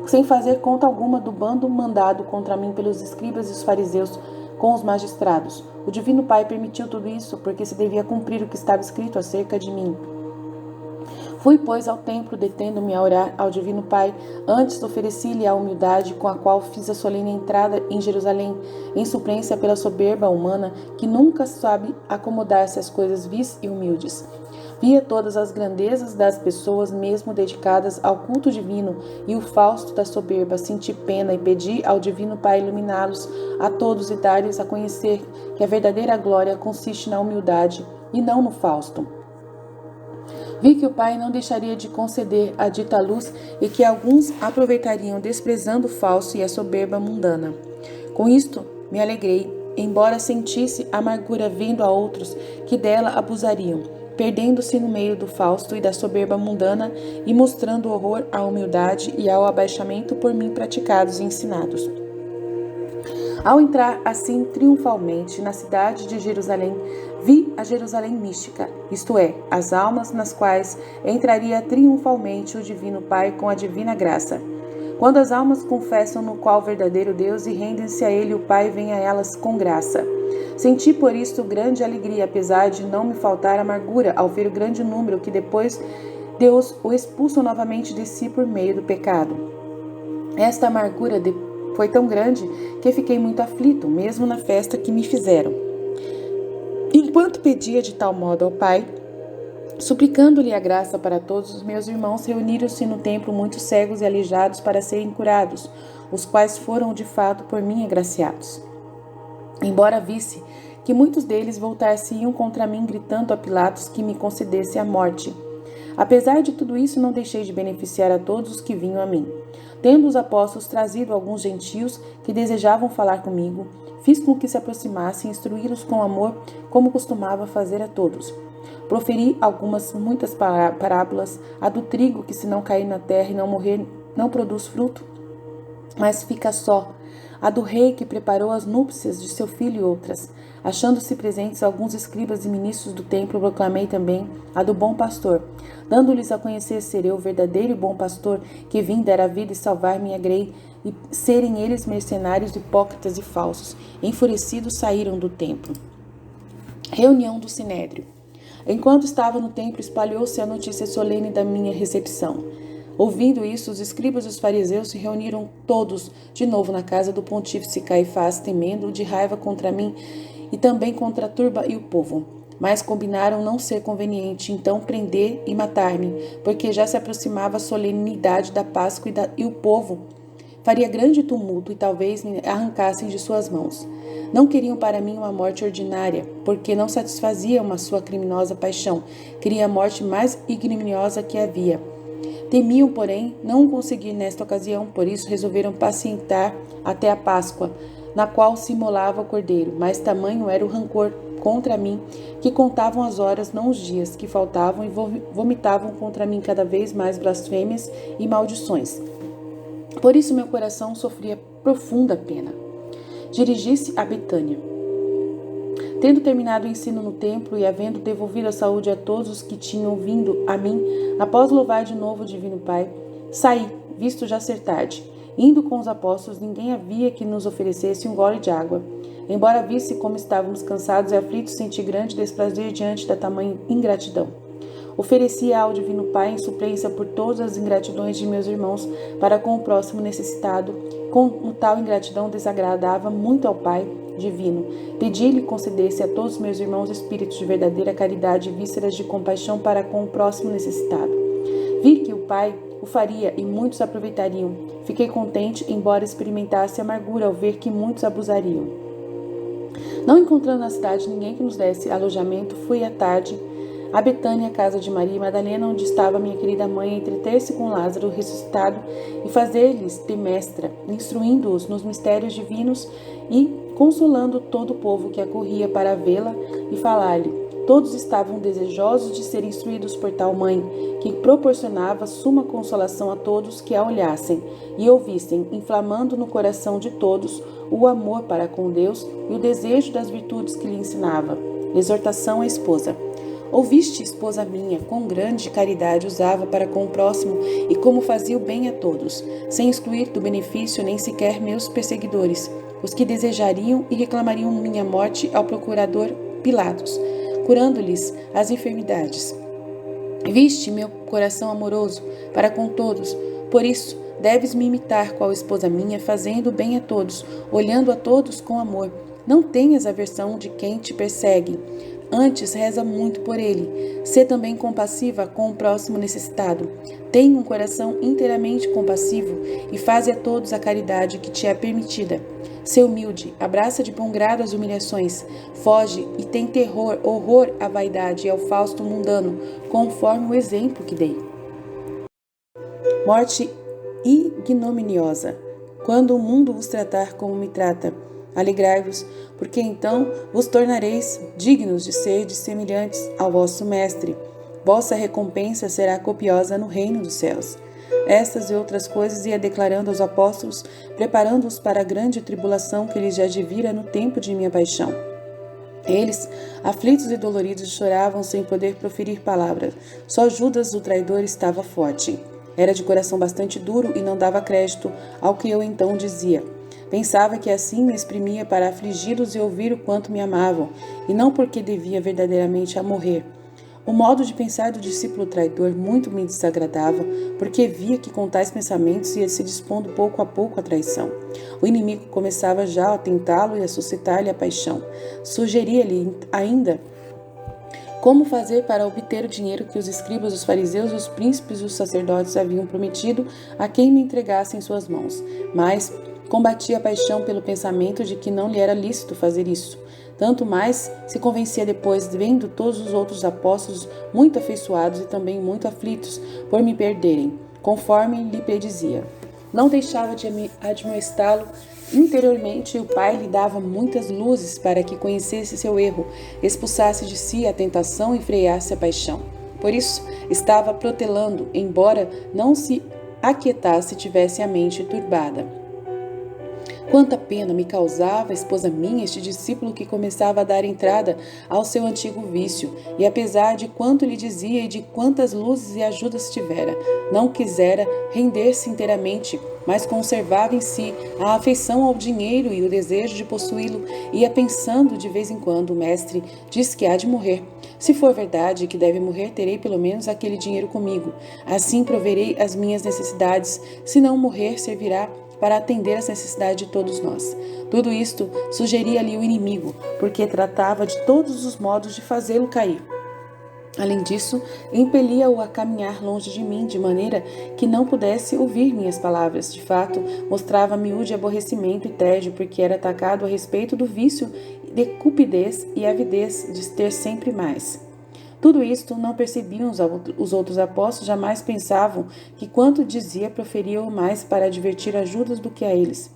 sem fazer conta alguma do bando mandado contra mim pelos escribas e os fariseus com os magistrados. O Divino Pai permitiu tudo isso porque se devia cumprir o que estava escrito acerca de mim. Fui, pois, ao templo, detendo-me a orar ao Divino Pai. Antes ofereci-lhe a humildade com a qual fiz a solene entrada em Jerusalém, em suplência pela soberba humana que nunca sabe acomodar-se às coisas vis e humildes. Via todas as grandezas das pessoas mesmo dedicadas ao culto divino e o fausto da soberba. Senti pena e pedi ao Divino Pai iluminá-los a todos e dar-lhes a conhecer que a verdadeira glória consiste na humildade e não no fausto. Vi que o Pai não deixaria de conceder a dita luz e que alguns aproveitariam desprezando o falso e a soberba mundana. Com isto me alegrei, embora sentisse amargura vendo a outros que dela abusariam, perdendo-se no meio do fausto e da soberba mundana e mostrando horror à humildade e ao abaixamento por mim praticados e ensinados. Ao entrar assim triunfalmente na cidade de Jerusalém, vi a Jerusalém mística, isto é, as almas nas quais entraria triunfalmente o Divino Pai com a divina graça. Quando as almas confessam no qual verdadeiro Deus e rendem-se a Ele, o Pai vem a elas com graça. Senti por isto grande alegria, apesar de não me faltar amargura, ao ver o grande número que depois Deus o expulsou novamente de si por meio do pecado. Esta amargura foi tão grande que fiquei muito aflito, mesmo na festa que me fizeram. Enquanto pedia de tal modo ao Pai, suplicando-lhe a graça para todos, os meus irmãos reuniram-se no templo muitos cegos e aleijados para serem curados, os quais foram de fato por mim agraciados. Embora visse que muitos deles voltar-se-iam contra mim, gritando a Pilatos que me concedesse a morte. Apesar de tudo isso, não deixei de beneficiar a todos os que vinham a mim. Tendo os apóstolos trazido alguns gentios que desejavam falar comigo, Fiz com que se aproximassem e instruí-los com amor, como costumava fazer a todos. Proferi muitas parábolas, a do trigo que, se não cair na terra e não morrer, não produz fruto, mas fica só, a do rei que preparou as núpcias de seu filho e outras. Achando-se presentes alguns escribas e ministros do templo, proclamei também a do bom pastor, dando-lhes a conhecer ser eu o verdadeiro e bom pastor, que vim dar a vida e salvar minha grei, e serem eles mercenários, hipócritas e falsos. Enfurecidos saíram do templo. Reunião do Sinédrio. Enquanto estava no templo, espalhou-se a notícia solene da minha recepção. Ouvindo isso, os escribas e os fariseus se reuniram todos de novo na casa do pontífice Caifás, temendo de raiva contra mim e também contra a turba e o povo. Mas combinaram não ser conveniente, então, prender e matar-me, porque já se aproximava a solenidade da Páscoa e o povo faria grande tumulto e talvez me arrancassem de suas mãos. Não queriam para mim uma morte ordinária, porque não satisfaziam a sua criminosa paixão. Queria a morte mais ignominiosa que havia. Temiam, porém, não conseguir nesta ocasião, por isso resolveram pacientar até a Páscoa, na qual se imolava o cordeiro, mas tamanho era o rancor contra mim, que contavam as horas, não os dias, que faltavam e vomitavam contra mim cada vez mais blasfêmias e maldições. Por isso meu coração sofria profunda pena. Dirigi-se a Betânia. Tendo terminado o ensino no templo e havendo devolvido a saúde a todos os que tinham vindo a mim, após louvar de novo o Divino Pai, saí, visto já ser tarde. Indo com os apóstolos, ninguém havia que nos oferecesse um gole de água. Embora visse como estávamos cansados e aflitos, senti grande desprazer diante da tamanha ingratidão. Oferecia ao Divino Pai em suplência por todas as ingratidões de meus irmãos para com o próximo necessitado. Com tal ingratidão desagradava muito ao Pai Divino. Pedi-lhe concedesse a todos meus irmãos espíritos de verdadeira caridade e vísceras de compaixão para com o próximo necessitado. Vi que o Pai o faria e muitos aproveitariam. Fiquei contente, embora experimentasse amargura ao ver que muitos abusariam. Não encontrando na cidade ninguém que nos desse alojamento, fui à tarde a Betânia, a casa de Maria e Madalena, onde estava minha querida mãe, a entreter-se com Lázaro ressuscitado e fazer-lhes de mestra, instruindo-os nos mistérios divinos e consolando todo o povo que acorria para vê-la e falar-lhe. Todos estavam desejosos de ser instruídos por tal mãe, que proporcionava suma consolação a todos que a olhassem e ouvissem, inflamando no coração de todos o amor para com Deus e o desejo das virtudes que lhe ensinava. Exortação à esposa. Ouviste, esposa minha, quão grande caridade usava para com o próximo e como fazia o bem a todos, sem excluir do benefício nem sequer meus perseguidores, os que desejariam e reclamariam minha morte ao procurador Pilatos, curando-lhes as enfermidades. Viste meu coração amoroso para com todos, por isso deves me imitar qual esposa minha, fazendo o bem a todos, olhando a todos com amor. Não tenhas aversão de quem te persegue. Antes, reza muito por ele. Sê também compassiva com o próximo necessitado. Tenha um coração inteiramente compassivo e faze a todos a caridade que te é permitida. Sê humilde, abraça de bom grado as humilhações, foge e tem horror à vaidade e ao fausto mundano, conforme o exemplo que dei. Morte ignominiosa. Quando o mundo vos tratar como me trata, alegrai-vos, porque então vos tornareis dignos de ser semelhantes ao vosso Mestre. Vossa recompensa será copiosa no reino dos céus. Estas e outras coisas ia declarando aos apóstolos, preparando-os para a grande tribulação que lhes já advira no tempo de minha paixão. Eles, aflitos e doloridos, choravam sem poder proferir palavras. Só Judas, o traidor, estava forte. Era de coração bastante duro e não dava crédito ao que eu então dizia. Pensava que assim me exprimia para afligi-los e ouvir o quanto me amavam, e não porque devia verdadeiramente a morrer. O modo de pensar do discípulo traidor muito me desagradava, porque via que com tais pensamentos ia se dispondo pouco a pouco à traição. O inimigo começava já a tentá-lo e a suscitar-lhe a paixão. Sugeria-lhe ainda como fazer para obter o dinheiro que os escribas, os fariseus, os príncipes e os sacerdotes haviam prometido a quem me entregasse em suas mãos. Mas combatia a paixão pelo pensamento de que não lhe era lícito fazer isso. Tanto mais se convencia depois, vendo todos os outros apóstolos muito afeiçoados e também muito aflitos por me perderem, conforme lhe predizia. Não deixava de admoestá-lo Interiormente, o pai lhe dava muitas luzes para que conhecesse seu erro, expulsasse de si a tentação e freasse a paixão. Por isso, estava protelando, embora não se aquietasse e tivesse a mente turbada. Quanta pena me causava, esposa minha, este discípulo que começava a dar entrada ao seu antigo vício, e apesar de quanto lhe dizia e de quantas luzes e ajudas tivera, não quisera render-se inteiramente, mas conservava em si a afeição ao dinheiro e o desejo de possuí-lo, ia pensando de vez em quando: o mestre diz que há de morrer. Se for verdade que deve morrer, terei pelo menos aquele dinheiro comigo. Assim proverei as minhas necessidades. Se não morrer, servirá para atender às necessidades de todos nós. Tudo isto sugeria-lhe o inimigo, porque tratava de todos os modos de fazê-lo cair. Além disso, impelia-o a caminhar longe de mim, de maneira que não pudesse ouvir minhas palavras. De fato, mostrava miúde aborrecimento e tédio, porque era atacado a respeito do vício de cupidez e avidez de ter sempre mais. Tudo isto não percebiam os outros apóstolos, jamais pensavam que quanto dizia proferia-o mais para advertir a Judas do que a eles.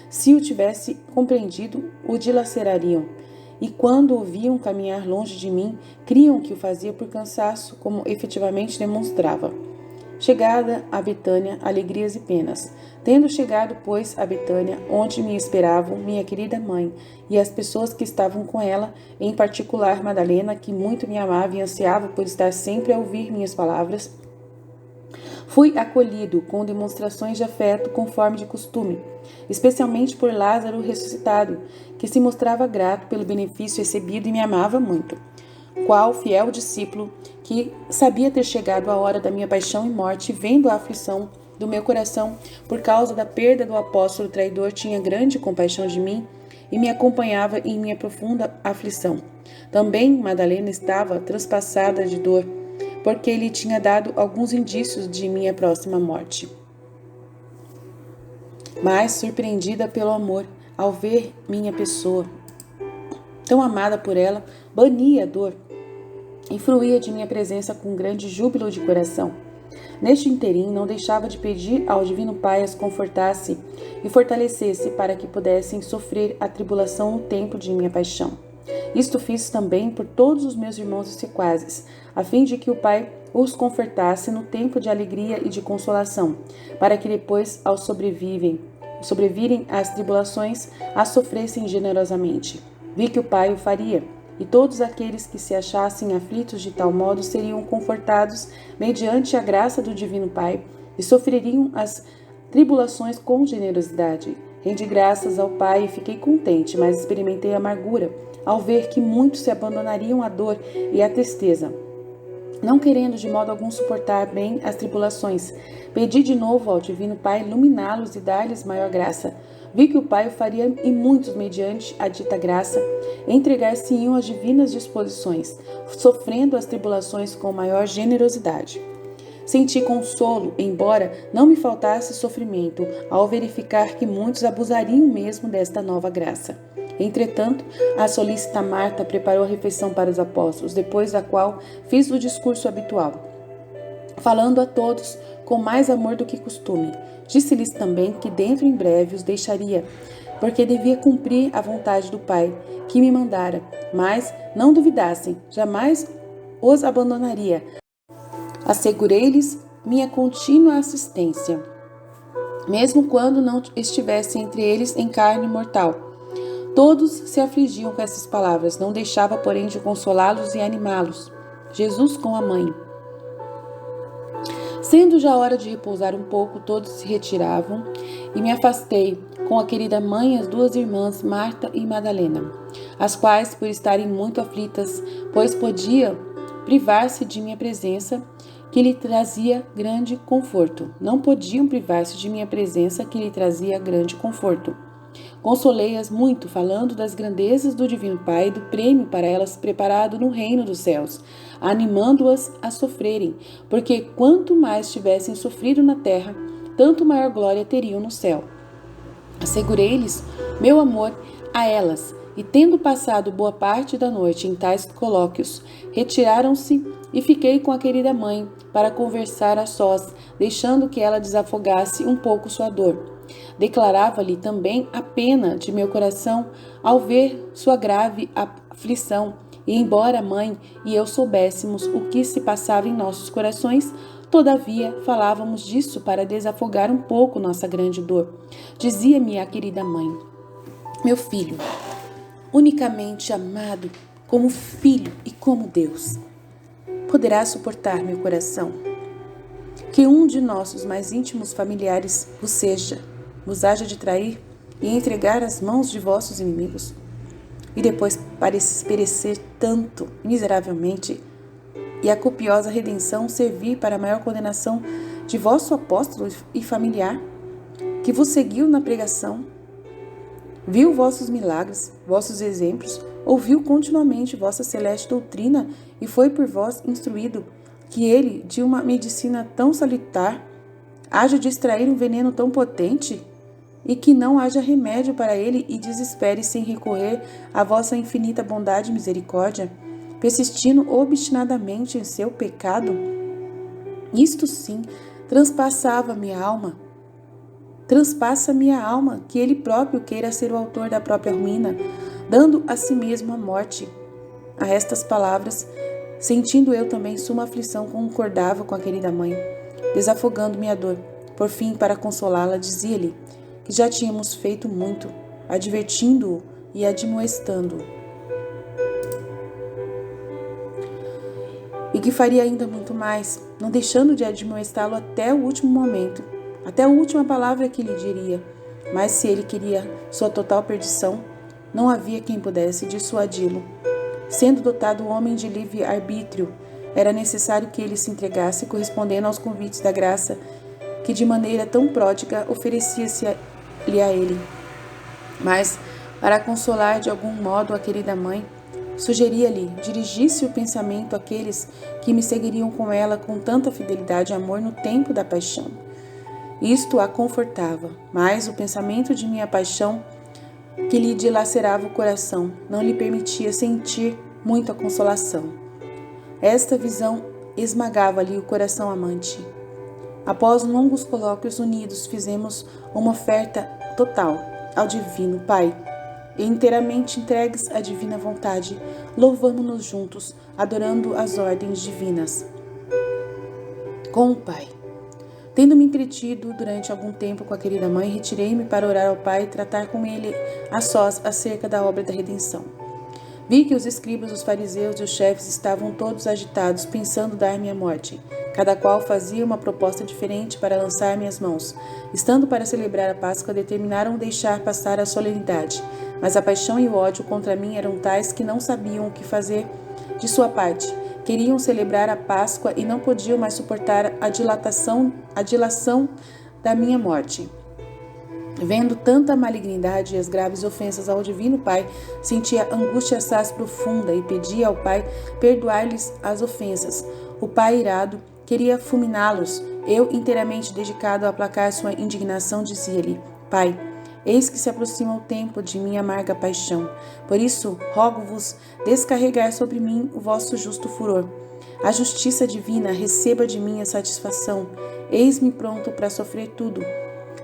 Se o tivesse compreendido, o dilacerariam. E quando o viam caminhar longe de mim, criam que o fazia por cansaço, como efetivamente demonstrava. Chegada a Betânia, alegrias e penas. Tendo chegado, pois, a Betânia, onde me esperavam minha querida mãe e as pessoas que estavam com ela, em particular Madalena, que muito me amava e ansiava por estar sempre a ouvir minhas palavras, fui acolhido com demonstrações de afeto conforme de costume, especialmente por Lázaro ressuscitado, que se mostrava grato pelo benefício recebido e me amava muito. Qual fiel discípulo que sabia ter chegado a hora da minha paixão e morte, vendo a aflição do meu coração por causa da perda do apóstolo traidor, tinha grande compaixão de mim e me acompanhava em minha profunda aflição. Também Madalena estava transpassada de dor, porque ele tinha dado alguns indícios de minha próxima morte. Mas, surpreendida pelo amor, ao ver minha pessoa tão amada por ela, bania a dor e fruía de minha presença com grande júbilo de coração. Neste interim, não deixava de pedir ao Divino Pai as confortasse e fortalecesse para que pudessem sofrer a tribulação no tempo de minha paixão. Isto fiz também por todos os meus irmãos e sequazes, a fim de que o Pai os confortasse no tempo de alegria e de consolação, para que depois, ao sobrevirem às tribulações, as sofressem generosamente. Vi que o Pai o faria, e todos aqueles que se achassem aflitos de tal modo seriam confortados mediante a graça do Divino Pai e sofreriam as tribulações com generosidade. Rendi graças ao Pai e fiquei contente, mas experimentei amargura ao ver que muitos se abandonariam à dor e à tristeza, não querendo de modo algum suportar bem as tribulações. Pedi de novo ao Divino Pai iluminá-los e dar-lhes maior graça. Vi que o Pai o faria e muitos, mediante a dita graça, entregar-se-iam às divinas disposições, sofrendo as tribulações com maior generosidade. Senti consolo, embora não me faltasse sofrimento, ao verificar que muitos abusariam mesmo desta nova graça. Entretanto, a solícita Marta preparou a refeição para os apóstolos, depois da qual fiz o discurso habitual, falando a todos com mais amor do que costume. Disse-lhes também que dentro em breve os deixaria, porque devia cumprir a vontade do Pai, que me mandara, mas não duvidassem, jamais os abandonaria. Assegurei-lhes minha contínua assistência, mesmo quando não estivesse entre eles em carne mortal. Todos se afligiam com essas palavras, não deixava, porém, de consolá-los e animá-los. Jesus com a mãe. Sendo já hora de repousar um pouco, todos se retiravam e me afastei com a querida mãe e as duas irmãs, Marta e Madalena, as quais, por estarem muito aflitas, pois podia privar-se de minha presença, que lhe trazia grande conforto. Não podiam privar-se de minha presença, que lhe trazia grande conforto. Consolei-as muito, falando das grandezas do Divino Pai e do prêmio para elas preparado no reino dos céus, animando-as a sofrerem, porque quanto mais tivessem sofrido na terra, tanto maior glória teriam no céu. Assegurei-lhes meu amor a elas, e tendo passado boa parte da noite em tais colóquios, retiraram-se e fiquei com a querida mãe para conversar a sós, deixando que ela desafogasse um pouco sua dor. Declarava-lhe também a pena de meu coração ao ver sua grave aflição, e embora a mãe e eu soubéssemos o que se passava em nossos corações, todavia falávamos disso para desafogar um pouco nossa grande dor. Dizia-me a querida mãe: meu filho, unicamente amado como filho e como Deus, poderá suportar meu coração? Que um de nossos mais íntimos familiares vos haja de trair e entregar às mãos de vossos inimigos, e depois perecer tanto miseravelmente, e a copiosa redenção servir para a maior condenação de vosso apóstolo e familiar, que vos seguiu na pregação, viu vossos milagres, vossos exemplos, ouviu continuamente vossa celeste doutrina e foi por vós instruído, que ele, de uma medicina tão salutar, haja de extrair um veneno tão potente, e que não haja remédio para ele e desespere sem recorrer à vossa infinita bondade e misericórdia, persistindo obstinadamente em seu pecado? Isto sim transpassa minha alma, que ele próprio queira ser o autor da própria ruína, dando a si mesmo a morte. A estas palavras, sentindo eu também suma aflição, concordava com a querida mãe, desafogando minha dor. Por fim, para consolá-la, dizia-lhe que já tínhamos feito muito, advertindo-o e admoestando-o, e que faria ainda muito mais, não deixando de admoestá-lo até o último momento, até a última palavra que lhe diria. Mas se ele queria sua total perdição, não havia quem pudesse dissuadi-lo. Sendo dotado o homem de livre arbítrio, era necessário que ele se entregasse, correspondendo aos convites da graça que de maneira tão pródiga oferecia-se-lhe a ele. Mas, para consolar de algum modo a querida mãe, sugeria-lhe dirigisse o pensamento àqueles que me seguiriam com ela com tanta fidelidade e amor no tempo da paixão. Isto a confortava, mas o pensamento de minha paixão, que lhe dilacerava o coração, não lhe permitia sentir muita consolação. Esta visão esmagava-lhe o coração amante. Após longos colóquios unidos, fizemos uma oferta total ao Divino Pai, e inteiramente entregues à divina vontade, louvamo-nos juntos, adorando as ordens divinas. Com o Pai. Tendo-me entretido durante algum tempo com a querida mãe, retirei-me para orar ao Pai e tratar com ele a sós acerca da obra da redenção. Vi que os escribas, os fariseus e os chefes estavam todos agitados, pensando dar-me a morte. Cada qual fazia uma proposta diferente para lançar-me as mãos. Estando para celebrar a Páscoa, determinaram deixar passar a solenidade. Mas a paixão e o ódio contra mim eram tais que não sabiam o que fazer de sua parte. Queriam celebrar a Páscoa e não podiam mais suportar a dilação da minha morte. Vendo tanta malignidade e as graves ofensas ao Divino Pai, sentia angústia assaz profunda e pedia ao Pai perdoar-lhes as ofensas. O Pai, irado, queria fulminá-los. Eu, inteiramente dedicado a aplacar sua indignação, dizia-lhe: Pai, eis que se aproxima o tempo de minha amarga paixão. Por isso, rogo-vos descarregar sobre mim o vosso justo furor. A justiça divina receba de mim a satisfação. Eis-me pronto para sofrer tudo.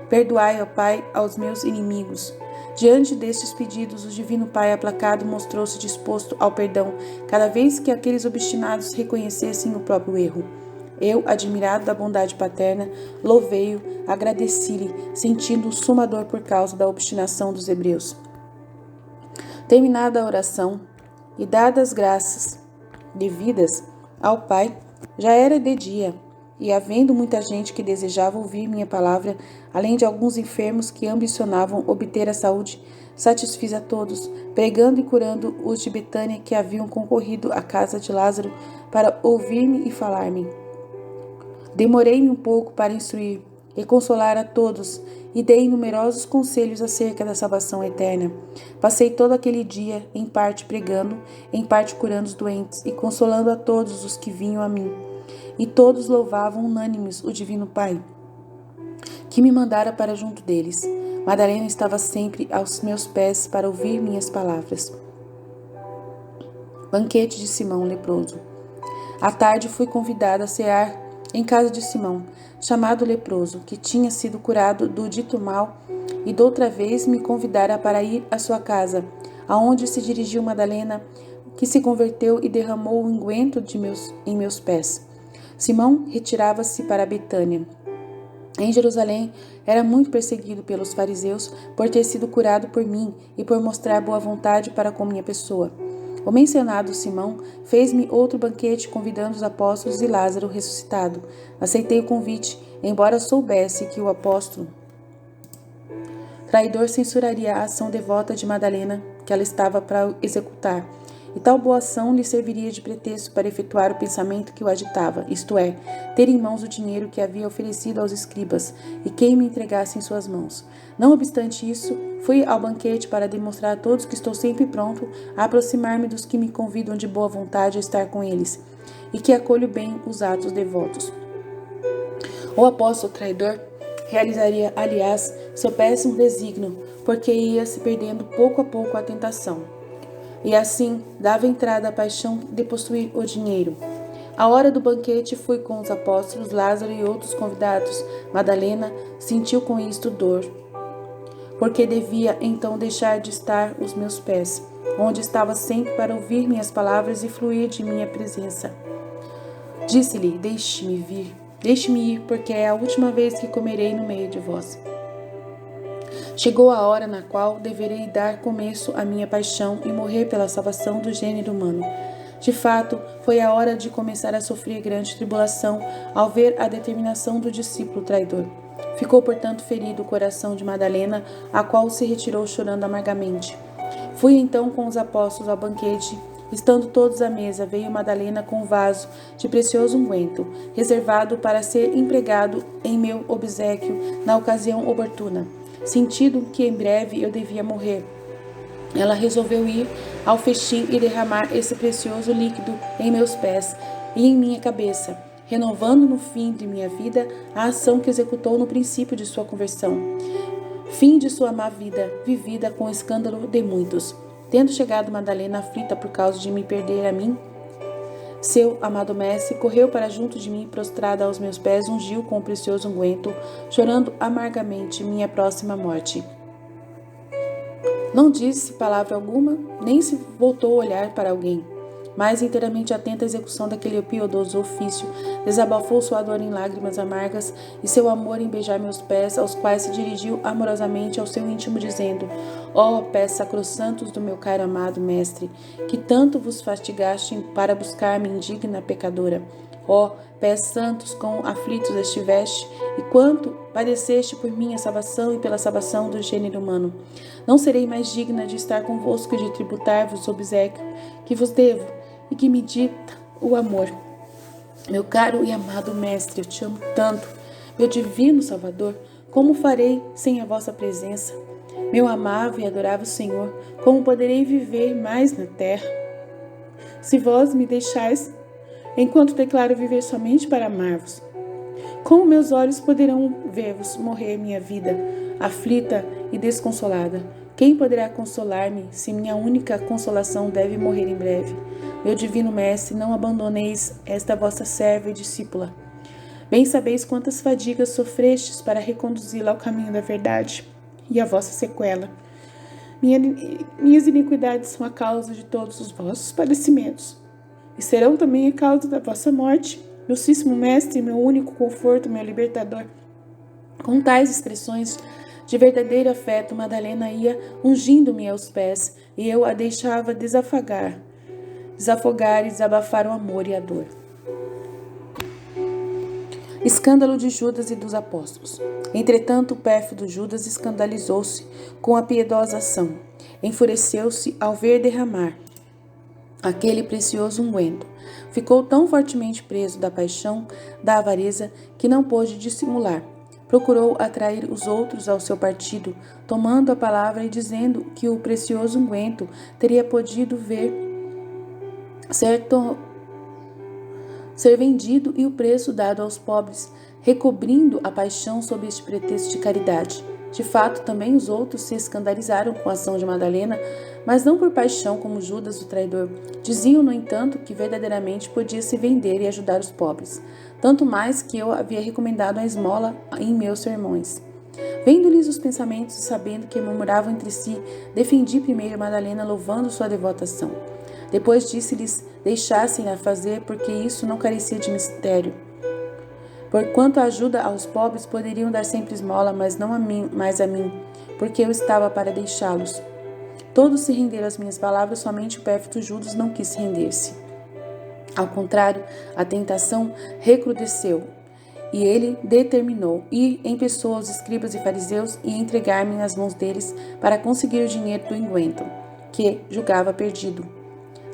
Perdoai, ó Pai, aos meus inimigos. Diante destes pedidos, o Divino Pai aplacado mostrou-se disposto ao perdão, cada vez que aqueles obstinados reconhecessem o próprio erro. Eu, admirado da bondade paterna, louvei-o, agradeci-lhe, sentindo suma dor por causa da obstinação dos hebreus. Terminada a oração e dadas graças devidas ao Pai, já era de dia, e havendo muita gente que desejava ouvir minha palavra, além de alguns enfermos que ambicionavam obter a saúde, satisfiz a todos, pregando e curando os de Betânia que haviam concorrido à casa de Lázaro para ouvir-me e falar-me. Demorei-me um pouco para instruir e consolar a todos, e dei numerosos conselhos acerca da salvação eterna. Passei todo aquele dia, em parte pregando, em parte curando os doentes e consolando a todos os que vinham a mim. E todos louvavam unânimes o Divino Pai, que me mandara para junto deles. Madalena estava sempre aos meus pés para ouvir minhas palavras. Banquete de Simão leproso. À tarde fui convidada a cear em casa de Simão, chamado leproso, que tinha sido curado do dito mal, e doutra vez me convidara para ir à sua casa, aonde se dirigiu Madalena, que se converteu e derramou o unguento em meus pés. Simão retirava-se para Betânia. Em Jerusalém, era muito perseguido pelos fariseus por ter sido curado por mim e por mostrar boa vontade para com minha pessoa. O mencionado Simão fez-me outro banquete convidando os apóstolos e Lázaro ressuscitado. Aceitei o convite, embora soubesse que o apóstolo traidor censuraria a ação devota de Madalena que ela estava para executar, e tal boa ação lhe serviria de pretexto para efetuar o pensamento que o agitava, isto é, ter em mãos o dinheiro que havia oferecido aos escribas e quem me entregasse em suas mãos. Não obstante isso, fui ao banquete para demonstrar a todos que estou sempre pronto a aproximar-me dos que me convidam de boa vontade a estar com eles, e que acolho bem os atos devotos. O apóstolo traidor realizaria, aliás, seu péssimo desígnio, porque ia se perdendo pouco a pouco a tentação. E assim dava entrada à paixão de possuir o dinheiro. À hora do banquete fui com os apóstolos, Lázaro e outros convidados. Madalena sentiu com isto dor, porque devia então deixar de estar os meus pés, onde estava sempre para ouvir minhas palavras e fluir de minha presença. Disse-lhe: deixe-me ir, porque é a última vez que comerei no meio de vós. Chegou a hora na qual deverei dar começo à minha paixão e morrer pela salvação do gênero humano. De fato, foi a hora de começar a sofrer grande tribulação ao ver a determinação do discípulo traidor. Ficou, portanto, ferido o coração de Madalena, a qual se retirou chorando amargamente. Fui então com os apóstolos ao banquete. Estando todos à mesa, veio Madalena com um vaso de precioso unguento, reservado para ser empregado em meu obséquio na ocasião oportuna. Sentindo que em breve eu devia morrer, ela resolveu ir ao festim e derramar esse precioso líquido em meus pés e em minha cabeça, renovando no fim de minha vida a ação que executou no princípio de sua conversão. Fim de sua má vida, vivida com escândalo de muitos. Tendo chegado Madalena aflita por causa de me perder a mim, seu amado mestre correu para junto de mim, prostrada aos meus pés, ungiu com o precioso unguento, chorando amargamente minha próxima morte. Não disse palavra alguma, nem se voltou a olhar para alguém, mas inteiramente atenta à execução daquele piedoso ofício, desabafou sua dor em lágrimas amargas e seu amor em beijar meus pés, aos quais se dirigiu amorosamente ao seu íntimo, dizendo: ó pés sacrossantos do meu caro amado mestre, que tanto vos fatigaste para buscar-me indigna pecadora. Ó pés santos, quão aflitos estiveste, e quanto padeceste por minha salvação e pela salvação do gênero humano. Não serei mais digna de estar convosco e de tributar-vos o obséquio que vos devo e que me dita o amor. Meu caro e amado mestre, eu te amo tanto, meu divino Salvador, como farei sem a vossa presença? Meu amável e adorável Senhor, como poderei viver mais na terra? Se vós me deixais, enquanto declaro viver somente para amar-vos, como meus olhos poderão ver-vos morrer minha vida, aflita e desconsolada? Quem poderá consolar-me, se minha única consolação deve morrer em breve? Meu divino mestre, não abandoneis esta vossa serva e discípula. Bem sabeis quantas fadigas sofrestes para reconduzi-la ao caminho da verdade e a vossa sequela. Minhas iniquidades são a causa de todos os vossos padecimentos, e serão também a causa da vossa morte. Docíssimo mestre, meu único conforto, meu libertador. Com tais expressões de verdadeiro afeto, Madalena ia ungindo-me aos pés, e eu a deixava desafogar e desabafar o amor e a dor. Escândalo de Judas e dos apóstolos. Entretanto, o pérfido Judas escandalizou-se com a piedosa ação. Enfureceu-se ao ver derramar aquele precioso unguento. Ficou tão fortemente preso da paixão, da avareza, que não pôde dissimular. Procurou atrair os outros ao seu partido, tomando a palavra e dizendo que o precioso unguento teria podido ser vendido e o preço dado aos pobres, recobrindo a paixão sob este pretexto de caridade. De fato, também os outros se escandalizaram com a ação de Madalena, mas não por paixão como Judas, o traidor. Diziam, no entanto, que verdadeiramente podia se vender e ajudar os pobres, tanto mais que eu havia recomendado a esmola em meus sermões. Vendo-lhes os pensamentos e sabendo que murmuravam entre si, defendi primeiro Madalena, louvando sua devotação. Depois disse-lhes deixassem-a fazer, porque isso não carecia de mistério. Porquanto a ajuda aos pobres poderiam dar sempre esmola, mas não a mim, porque eu estava para deixá-los. Todos se renderam às minhas palavras, somente o pérfido Judas não quis render-se. Ao contrário, a tentação recrudesceu, e ele determinou ir em pessoa aos escribas e fariseus e entregar-me nas mãos deles para conseguir o dinheiro do unguento, que julgava perdido.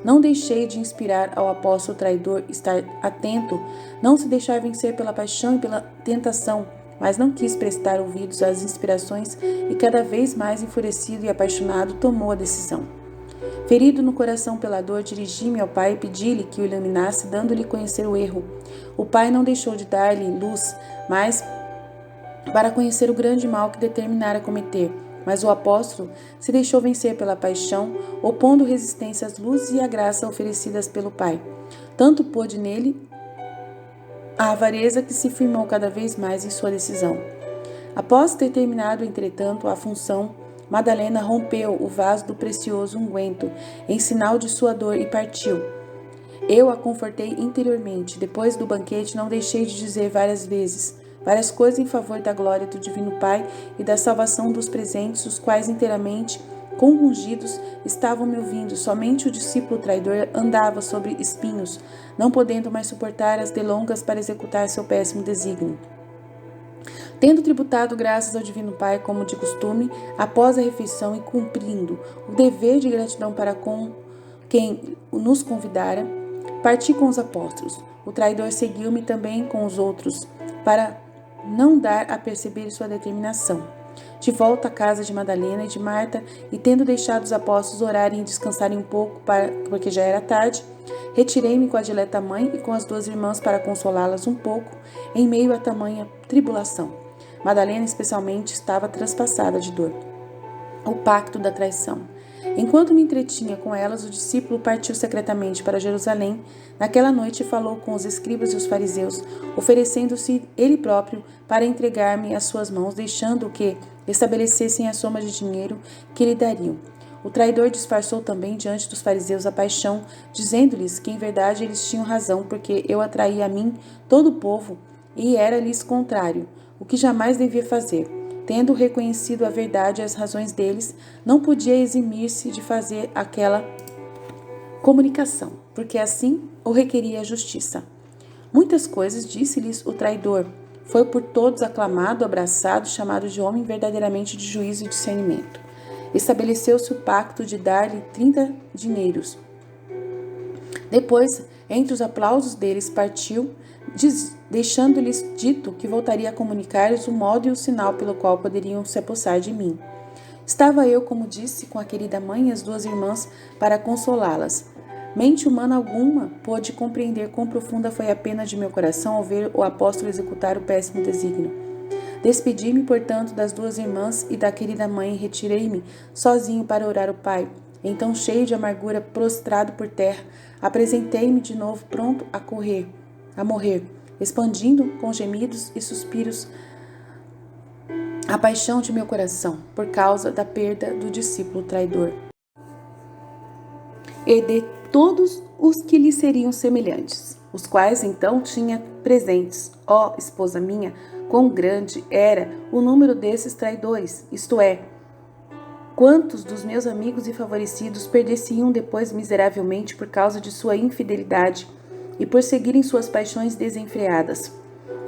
Não deixei de inspirar ao apóstolo traidor estar atento, não se deixar vencer pela paixão e pela tentação, mas não quis prestar ouvidos às inspirações e cada vez mais enfurecido e apaixonado tomou a decisão. Ferido no coração pela dor, dirigi-me ao pai e pedi-lhe que o iluminasse, dando-lhe conhecer o erro. O pai não deixou de dar-lhe luz, mas para conhecer o grande mal que determinara cometer. Mas o apóstolo se deixou vencer pela paixão, opondo resistência às luzes e à graça oferecidas pelo pai. Tanto pôde nele a avareza que se firmou cada vez mais em sua decisão. Após ter terminado, entretanto, a função, Madalena rompeu o vaso do precioso unguento, em sinal de sua dor, e partiu. Eu a confortei interiormente. Depois do banquete, não deixei de dizer várias coisas em favor da glória do Divino Pai e da salvação dos presentes, os quais inteiramente compungidos estavam me ouvindo. Somente o discípulo traidor andava sobre espinhos, não podendo mais suportar as delongas para executar seu péssimo desígnio. Tendo tributado graças ao Divino Pai, como de costume, após a refeição e cumprindo o dever de gratidão para com quem nos convidara, parti com os apóstolos. O traidor seguiu-me também com os outros, para não dar a perceber sua determinação. De volta à casa de Madalena e de Marta, e tendo deixado os apóstolos orarem e descansarem um pouco, porque já era tarde, retirei-me com a dileta mãe e com as duas irmãs para consolá-las um pouco, em meio a tamanha tribulação. Madalena, especialmente, estava transpassada de dor. O pacto da traição. Enquanto me entretinha com elas, o discípulo partiu secretamente para Jerusalém. Naquela noite falou com os escribas e os fariseus, oferecendo-se ele próprio para entregar-me às suas mãos, deixando que estabelecessem a soma de dinheiro que lhe dariam. O traidor disfarçou também diante dos fariseus a paixão, dizendo-lhes que em verdade eles tinham razão, porque eu atraía a mim todo o povo e era-lhes contrário, o que jamais devia fazer. Tendo reconhecido a verdade e as razões deles, não podia eximir-se de fazer aquela comunicação, porque assim o requeria a justiça. Muitas coisas disse-lhes o traidor. Foi por todos aclamado, abraçado, chamado de homem verdadeiramente de juízo e discernimento. Estabeleceu-se o pacto de dar-lhe 30 dinheiros. Depois, entre os aplausos deles, partiu, deixando-lhes dito que voltaria a comunicar-lhes o modo e o sinal pelo qual poderiam se apossar de mim. Estava eu, como disse, com a querida mãe e as duas irmãs para consolá-las. Mente humana alguma pôde compreender quão profunda foi a pena de meu coração ao ver o apóstolo executar o péssimo desígnio. Despedi-me, portanto, das duas irmãs e da querida mãe e retirei-me sozinho para orar ao Pai. Então, cheio de amargura, prostrado por terra, apresentei-me de novo pronto a morrer, expandindo com gemidos e suspiros a paixão de meu coração, por causa da perda do discípulo traidor e de todos os que lhe seriam semelhantes, os quais então tinha presentes. Ó esposa minha, quão grande era o número desses traidores, isto é, quantos dos meus amigos e favorecidos perder-se-iam depois miseravelmente por causa de sua infidelidade e por seguirem suas paixões desenfreadas.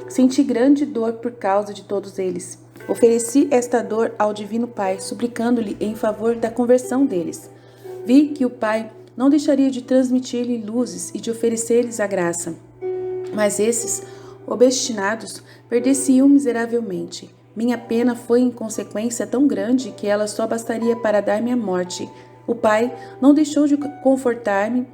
Senti grande dor por causa de todos eles. Ofereci esta dor ao Divino Pai, suplicando-lhe em favor da conversão deles. Vi que o Pai não deixaria de transmitir-lhe luzes e de oferecer-lhes a graça. Mas esses, obstinados, perder-se-iam miseravelmente. Minha pena foi, em consequência, tão grande que ela só bastaria para dar-me a morte. O Pai não deixou de confortar-me,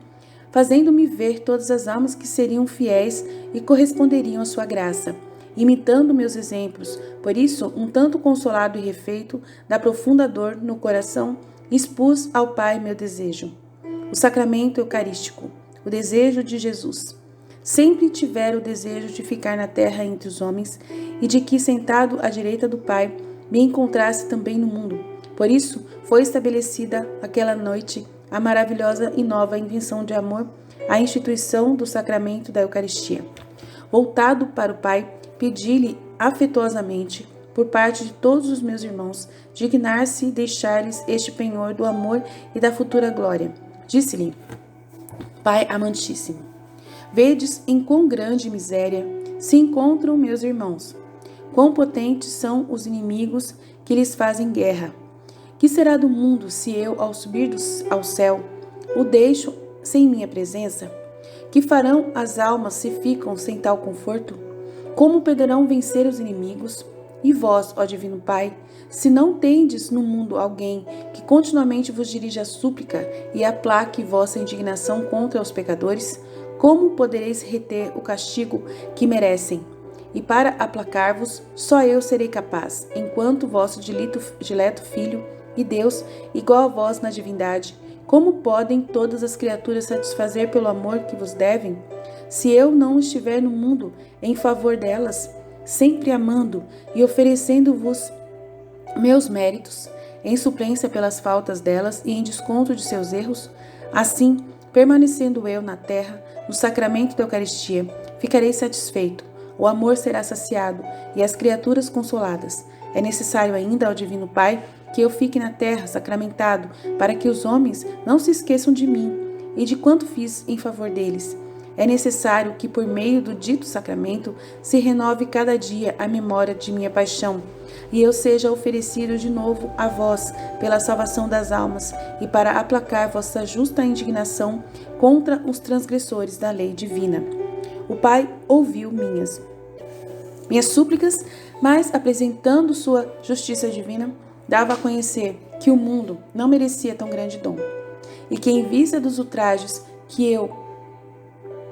fazendo-me ver todas as almas que seriam fiéis e corresponderiam à sua graça, imitando meus exemplos. Por isso, um tanto consolado e refeito da profunda dor no coração, expus ao Pai meu desejo, o sacramento eucarístico, o desejo de Jesus. Sempre tivera o desejo de ficar na terra entre os homens e de que, sentado à direita do Pai, me encontrasse também no mundo. Por isso, foi estabelecida aquela noite a maravilhosa e nova invenção de amor, a instituição do sacramento da Eucaristia. Voltado para o Pai, pedi-lhe afetuosamente, por parte de todos os meus irmãos, dignar-se deixar-lhes este penhor do amor e da futura glória. Disse-lhe: Pai amantíssimo, vedes em quão grande miséria se encontram meus irmãos, quão potentes são os inimigos que lhes fazem guerra. Que será do mundo se eu, ao subir ao céu, o deixo sem minha presença? Que farão as almas se ficam sem tal conforto? Como poderão vencer os inimigos? E vós, ó Divino Pai, se não tendes no mundo alguém que continuamente vos dirija a súplica e aplaque vossa indignação contra os pecadores, como podereis reter o castigo que merecem? E para aplacar-vos, só eu serei capaz, enquanto vosso dileto Filho e Deus, igual a vós na divindade. Como podem todas as criaturas satisfazer pelo amor que vos devem? Se eu não estiver no mundo em favor delas, sempre amando e oferecendo-vos meus méritos, em suplência pelas faltas delas e em desconto de seus erros, assim, permanecendo eu na terra, no sacramento da Eucaristia, ficarei satisfeito, o amor será saciado e as criaturas consoladas. É necessário ainda ao Divino Pai que eu fique na terra sacramentado, para que os homens não se esqueçam de mim e de quanto fiz em favor deles. É necessário que, por meio do dito sacramento, se renove cada dia a memória de minha paixão, e eu seja oferecido de novo a vós pela salvação das almas e para aplacar vossa justa indignação contra os transgressores da lei divina. O Pai ouviu minhas súplicas, mas, apresentando sua justiça divina, dava a conhecer que o mundo não merecia tão grande dom, e que, em vista dos ultrajes que eu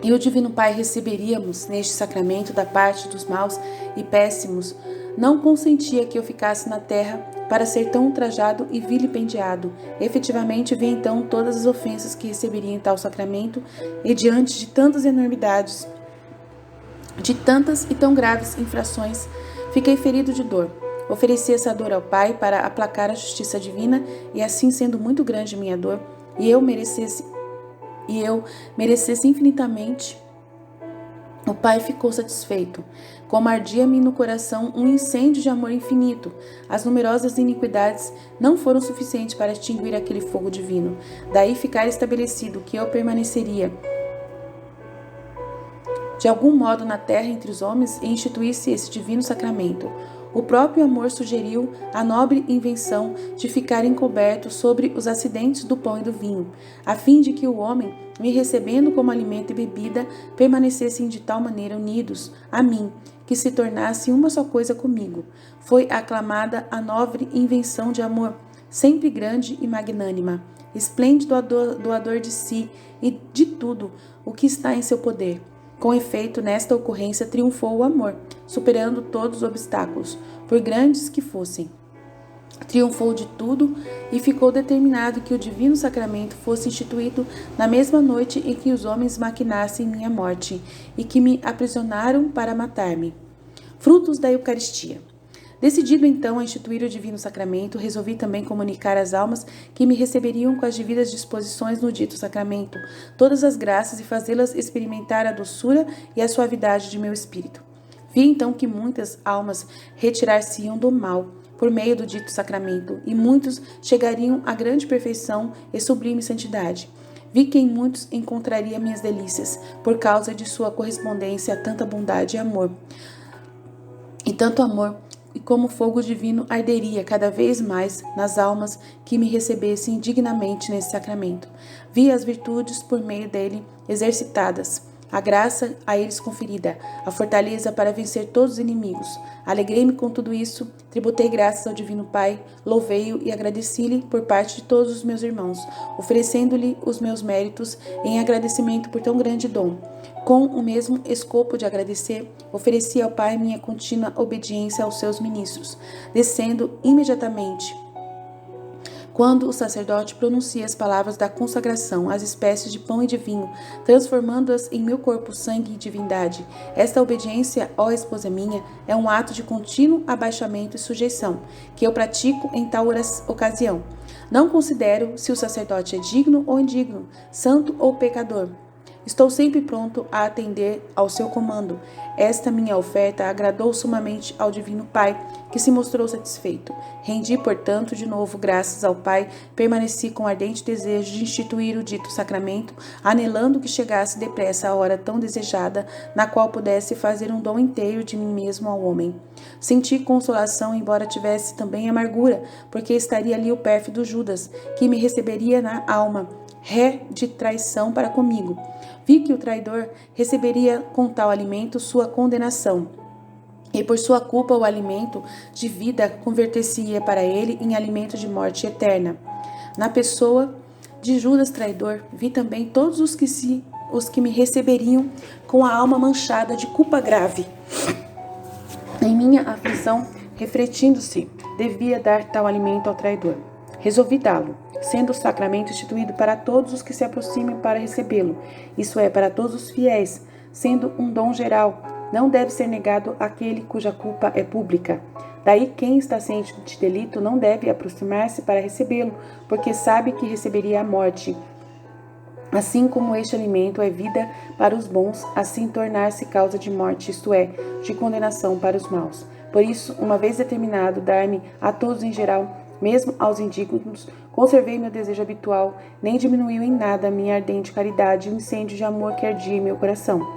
e o Divino Pai receberíamos neste sacramento da parte dos maus e péssimos, não consentia que eu ficasse na terra para ser tão ultrajado e vilipendiado. Efetivamente, vi então todas as ofensas que receberia em tal sacramento, e diante de tantas enormidades, de tantas e tão graves infrações, fiquei ferido de dor. Ofereci essa dor ao Pai para aplacar a justiça divina, e assim, sendo muito grande minha dor, e eu merecesse infinitamente, o Pai ficou satisfeito. Como ardia-me no coração um incêndio de amor infinito, as numerosas iniquidades não foram suficientes para extinguir aquele fogo divino. Daí ficar estabelecido que eu permaneceria de algum modo na terra entre os homens e instituísse esse divino sacramento. O próprio amor sugeriu a nobre invenção de ficar encoberto sobre os acidentes do pão e do vinho, a fim de que o homem, me recebendo como alimento e bebida, permanecessem de tal maneira unidos a mim, que se tornasse uma só coisa comigo. Foi aclamada a nobre invenção de amor, sempre grande e magnânima, esplêndido doador de si e de tudo o que está em seu poder. Com efeito, nesta ocorrência triunfou o amor, superando todos os obstáculos, por grandes que fossem. Triunfou de tudo e ficou determinado que o divino sacramento fosse instituído na mesma noite em que os homens maquinassem minha morte e que me aprisionaram para matar-me. Frutos da Eucaristia. Decidido então a instituir o divino sacramento, resolvi também comunicar às almas que me receberiam com as devidas disposições no dito sacramento todas as graças e fazê-las experimentar a doçura e a suavidade de meu espírito. Vi então que muitas almas retirar-se-iam do mal por meio do dito sacramento, e muitos chegariam à grande perfeição e sublime santidade. Vi que em muitos encontraria minhas delícias, por causa de sua correspondência a tanta bondade e amor. E tanto amor, e como fogo divino arderia cada vez mais nas almas que me recebessem dignamente nesse sacramento. Vi as virtudes por meio dele exercitadas, a graça a eles conferida, a fortaleza para vencer todos os inimigos. Alegrei-me com tudo isso, tributei graças ao Divino Pai, louvei-o e agradeci-lhe por parte de todos os meus irmãos, oferecendo-lhe os meus méritos em agradecimento por tão grande dom. Com o mesmo escopo de agradecer, ofereci ao Pai minha contínua obediência aos seus ministros, descendo imediatamente Quando o sacerdote pronuncia as palavras da consagração, as espécies de pão e de vinho, transformando-as em meu corpo, sangue e divindade, esta obediência, ó esposa minha, é um ato de contínuo abaixamento e sujeição, que eu pratico em tal ocasião. Não considero se o sacerdote é digno ou indigno, santo ou pecador. Estou sempre pronto a atender ao seu comando. Esta minha oferta agradou sumamente ao Divino Pai, que se mostrou satisfeito. Rendi, portanto, de novo graças ao Pai, permaneci com ardente desejo de instituir o dito sacramento, anelando que chegasse depressa a hora tão desejada, na qual pudesse fazer um dom inteiro de mim mesmo ao homem. Senti consolação, embora tivesse também amargura, porque estaria ali o pérfido Judas, que me receberia na alma, ré de traição para comigo. Vi que o traidor receberia com tal alimento sua condenação, e por sua culpa o alimento de vida converter-se-ia para ele em alimento de morte eterna. Na pessoa de Judas traidor, vi também todos os que me receberiam com a alma manchada de culpa grave. Em minha aflição, refletindo-se, devia dar tal alimento ao traidor. Resolvi dá-lo, sendo o sacramento instituído para todos os que se aproximem para recebê-lo, isso é, para todos os fiéis, sendo um dom geral, não deve ser negado àquele cuja culpa é pública. Daí quem está ciente de delito não deve aproximar-se para recebê-lo, porque sabe que receberia a morte. Assim como este alimento é vida para os bons, assim tornar-se causa de morte, isto é, de condenação para os maus. Por isso, uma vez determinado dar-me a todos em geral, mesmo aos indignos, conservei meu desejo habitual, nem diminuiu em nada a minha ardente caridade e o incêndio de amor que ardia em meu coração.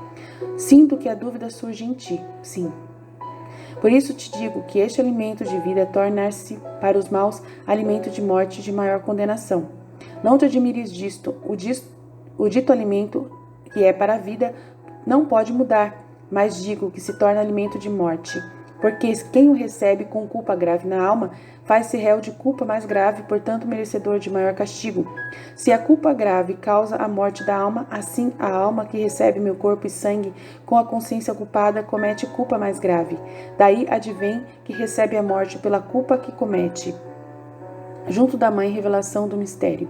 Sinto que a dúvida surge em ti, sim. Por isso te digo que este alimento de vida tornar-se para os maus alimento de morte e de maior condenação. Não te admires disto, o dito alimento que é para a vida não pode mudar, mas digo que se torna alimento de morte. Porque quem o recebe com culpa grave na alma, faz-se réu de culpa mais grave, portanto merecedor de maior castigo. Se a culpa grave causa a morte da alma, assim a alma que recebe meu corpo e sangue com a consciência culpada comete culpa mais grave. Daí advém que recebe a morte pela culpa que comete. Junto da mãe, revelação do mistério.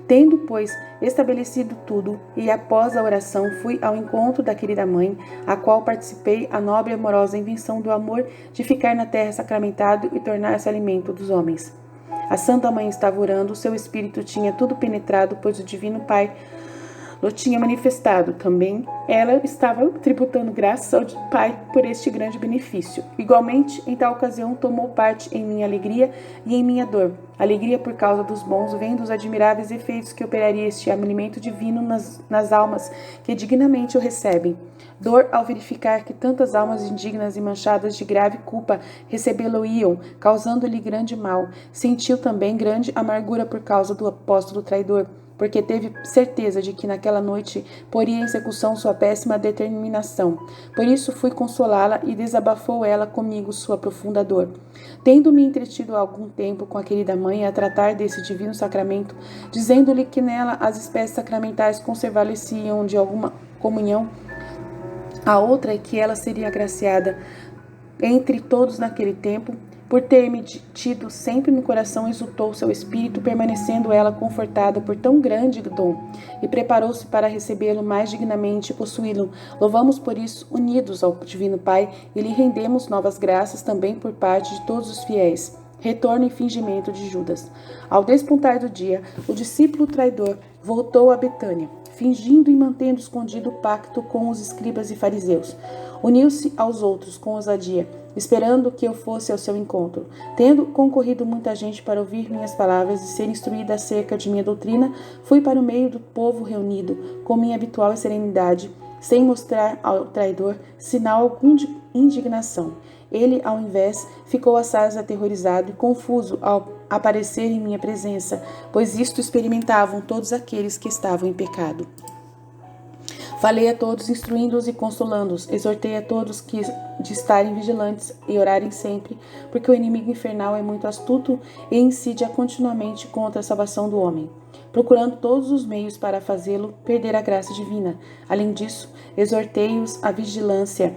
Tendo, pois, estabelecido tudo, e após a oração fui ao encontro da querida mãe, a qual participei a nobre e amorosa invenção do amor de ficar na terra sacramentado e tornar-se alimento dos homens. A Santa Mãe estava orando, seu espírito tinha tudo penetrado, pois o Divino Pai o tinha manifestado. Também ela estava tributando graças ao Pai por este grande benefício. Igualmente, em tal ocasião, tomou parte em minha alegria e em minha dor. Alegria por causa dos bons, vendo os admiráveis efeitos que operaria este alimento divino nas almas que dignamente o recebem. Dor ao verificar que tantas almas indignas e manchadas de grave culpa recebê-lo-iam, causando-lhe grande mal. Sentiu também grande amargura por causa do apóstolo traidor, porque teve certeza de que naquela noite poria em execução sua péssima determinação. Por isso fui consolá-la e desabafou ela comigo sua profunda dor. Tendo-me entretido algum tempo com a querida mãe a tratar desse divino sacramento, dizendo-lhe que nela as espécies sacramentais conservar-lhe-se-iam de alguma comunhão, a outra é que ela seria agraciada entre todos naquele tempo. Por ter-me tido sempre no coração, exultou seu espírito, permanecendo ela confortada por tão grande dom, e preparou-se para recebê-lo mais dignamente e possuí-lo. Louvamos por isso, unidos ao Divino Pai, e lhe rendemos novas graças também por parte de todos os fiéis. Retorno e fingimento de Judas. Ao despontar do dia, o discípulo traidor voltou a Betânia, fingindo e mantendo escondido o pacto com os escribas e fariseus. Uniu-se aos outros com ousadia, esperando que eu fosse ao seu encontro. Tendo concorrido muita gente para ouvir minhas palavras e ser instruída acerca de minha doutrina, fui para o meio do povo reunido, com minha habitual serenidade, sem mostrar ao traidor sinal algum de indignação. Ele, ao invés, ficou assaz aterrorizado e confuso ao aparecer em minha presença, pois isto experimentavam todos aqueles que estavam em pecado. Falei a todos, instruindo-os e consolando-os. Exortei a todos de estarem vigilantes e orarem sempre, porque o inimigo infernal é muito astuto e incide continuamente contra a salvação do homem, procurando todos os meios para fazê-lo perder a graça divina. Além disso, exortei-os à vigilância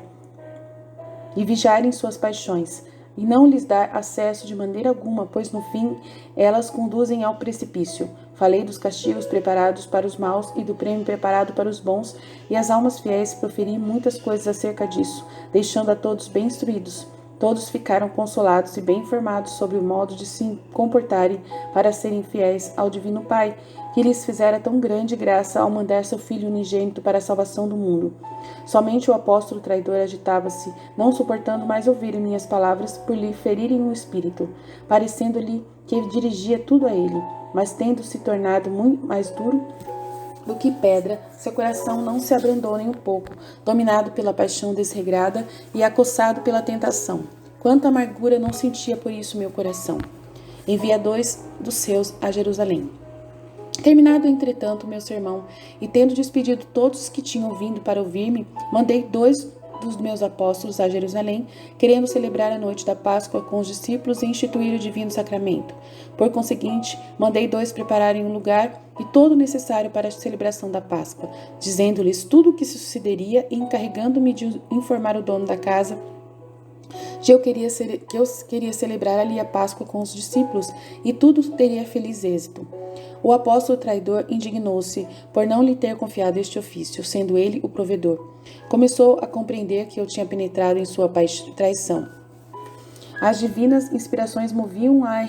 e vigiarem suas paixões. e não lhes dar acesso de maneira alguma, pois no fim elas conduzem ao precipício. Falei dos castigos preparados para os maus e do prêmio preparado para os bons, e as almas fiéis proferi muitas coisas acerca disso, deixando a todos bem instruídos. Todos ficaram consolados e bem informados sobre o modo de se comportarem para serem fiéis ao Divino Pai, que lhes fizera tão grande graça ao mandar seu Filho unigênito para a salvação do mundo. Somente o apóstolo traidor agitava-se, não suportando mais ouvir minhas palavras por lhe ferirem o espírito, parecendo-lhe que dirigia tudo a ele, mas tendo se tornado muito mais duro do que pedra, seu coração não se abrandou nem um pouco, dominado pela paixão desregrada e acossado pela tentação. Quanta amargura não sentia por isso meu coração. Envia 2 dos seus a Jerusalém. Terminado, entretanto, meu sermão, e tendo despedido todos os que tinham vindo para ouvir-me, mandei 2 dos meus apóstolos a Jerusalém, querendo celebrar a noite da Páscoa com os discípulos e instituir o divino sacramento. Por conseguinte, mandei 2 prepararem um lugar e todo o necessário para a celebração da Páscoa, dizendo-lhes tudo o que sucederia e encarregando-me de informar o dono da casa que eu queria celebrar ali a Páscoa com os discípulos e tudo teria feliz êxito. O apóstolo traidor indignou-se por não lhe ter confiado este ofício, sendo ele o provedor. Começou a compreender que eu tinha penetrado em sua traição. As divinas inspirações moviam-o a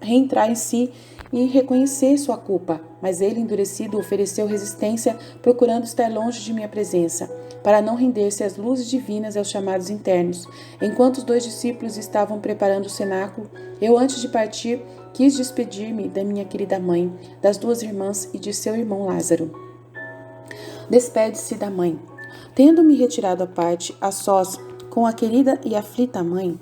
reentrar em si e reconhecer sua culpa, mas ele, endurecido, ofereceu resistência, procurando estar longe de minha presença, para não render-se às luzes divinas e aos chamados internos. Enquanto os 2 discípulos estavam preparando o cenáculo, eu, antes de partir, quis despedir-me da minha querida mãe, das 2 irmãs e de seu irmão Lázaro. Despede-se da mãe. Tendo-me retirado à parte, a sós, com a querida e aflita mãe,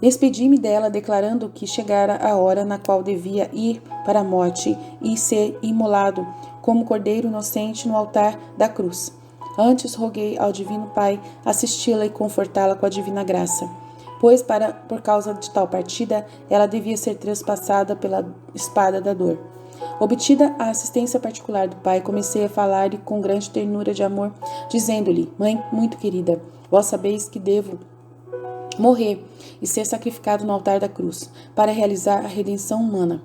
despedi-me dela, declarando que chegara a hora na qual devia ir para a morte e ser imolado como cordeiro inocente no altar da cruz. Antes roguei ao Divino Pai assisti-la e confortá-la com a divina graça, pois por causa de tal partida ela devia ser transpassada pela espada da dor. Obtida a assistência particular do Pai, comecei a falar-lhe com grande ternura de amor, dizendo-lhe: Mãe muito querida, vós sabeis que devo morrer e ser sacrificado no altar da cruz, para realizar a redenção humana.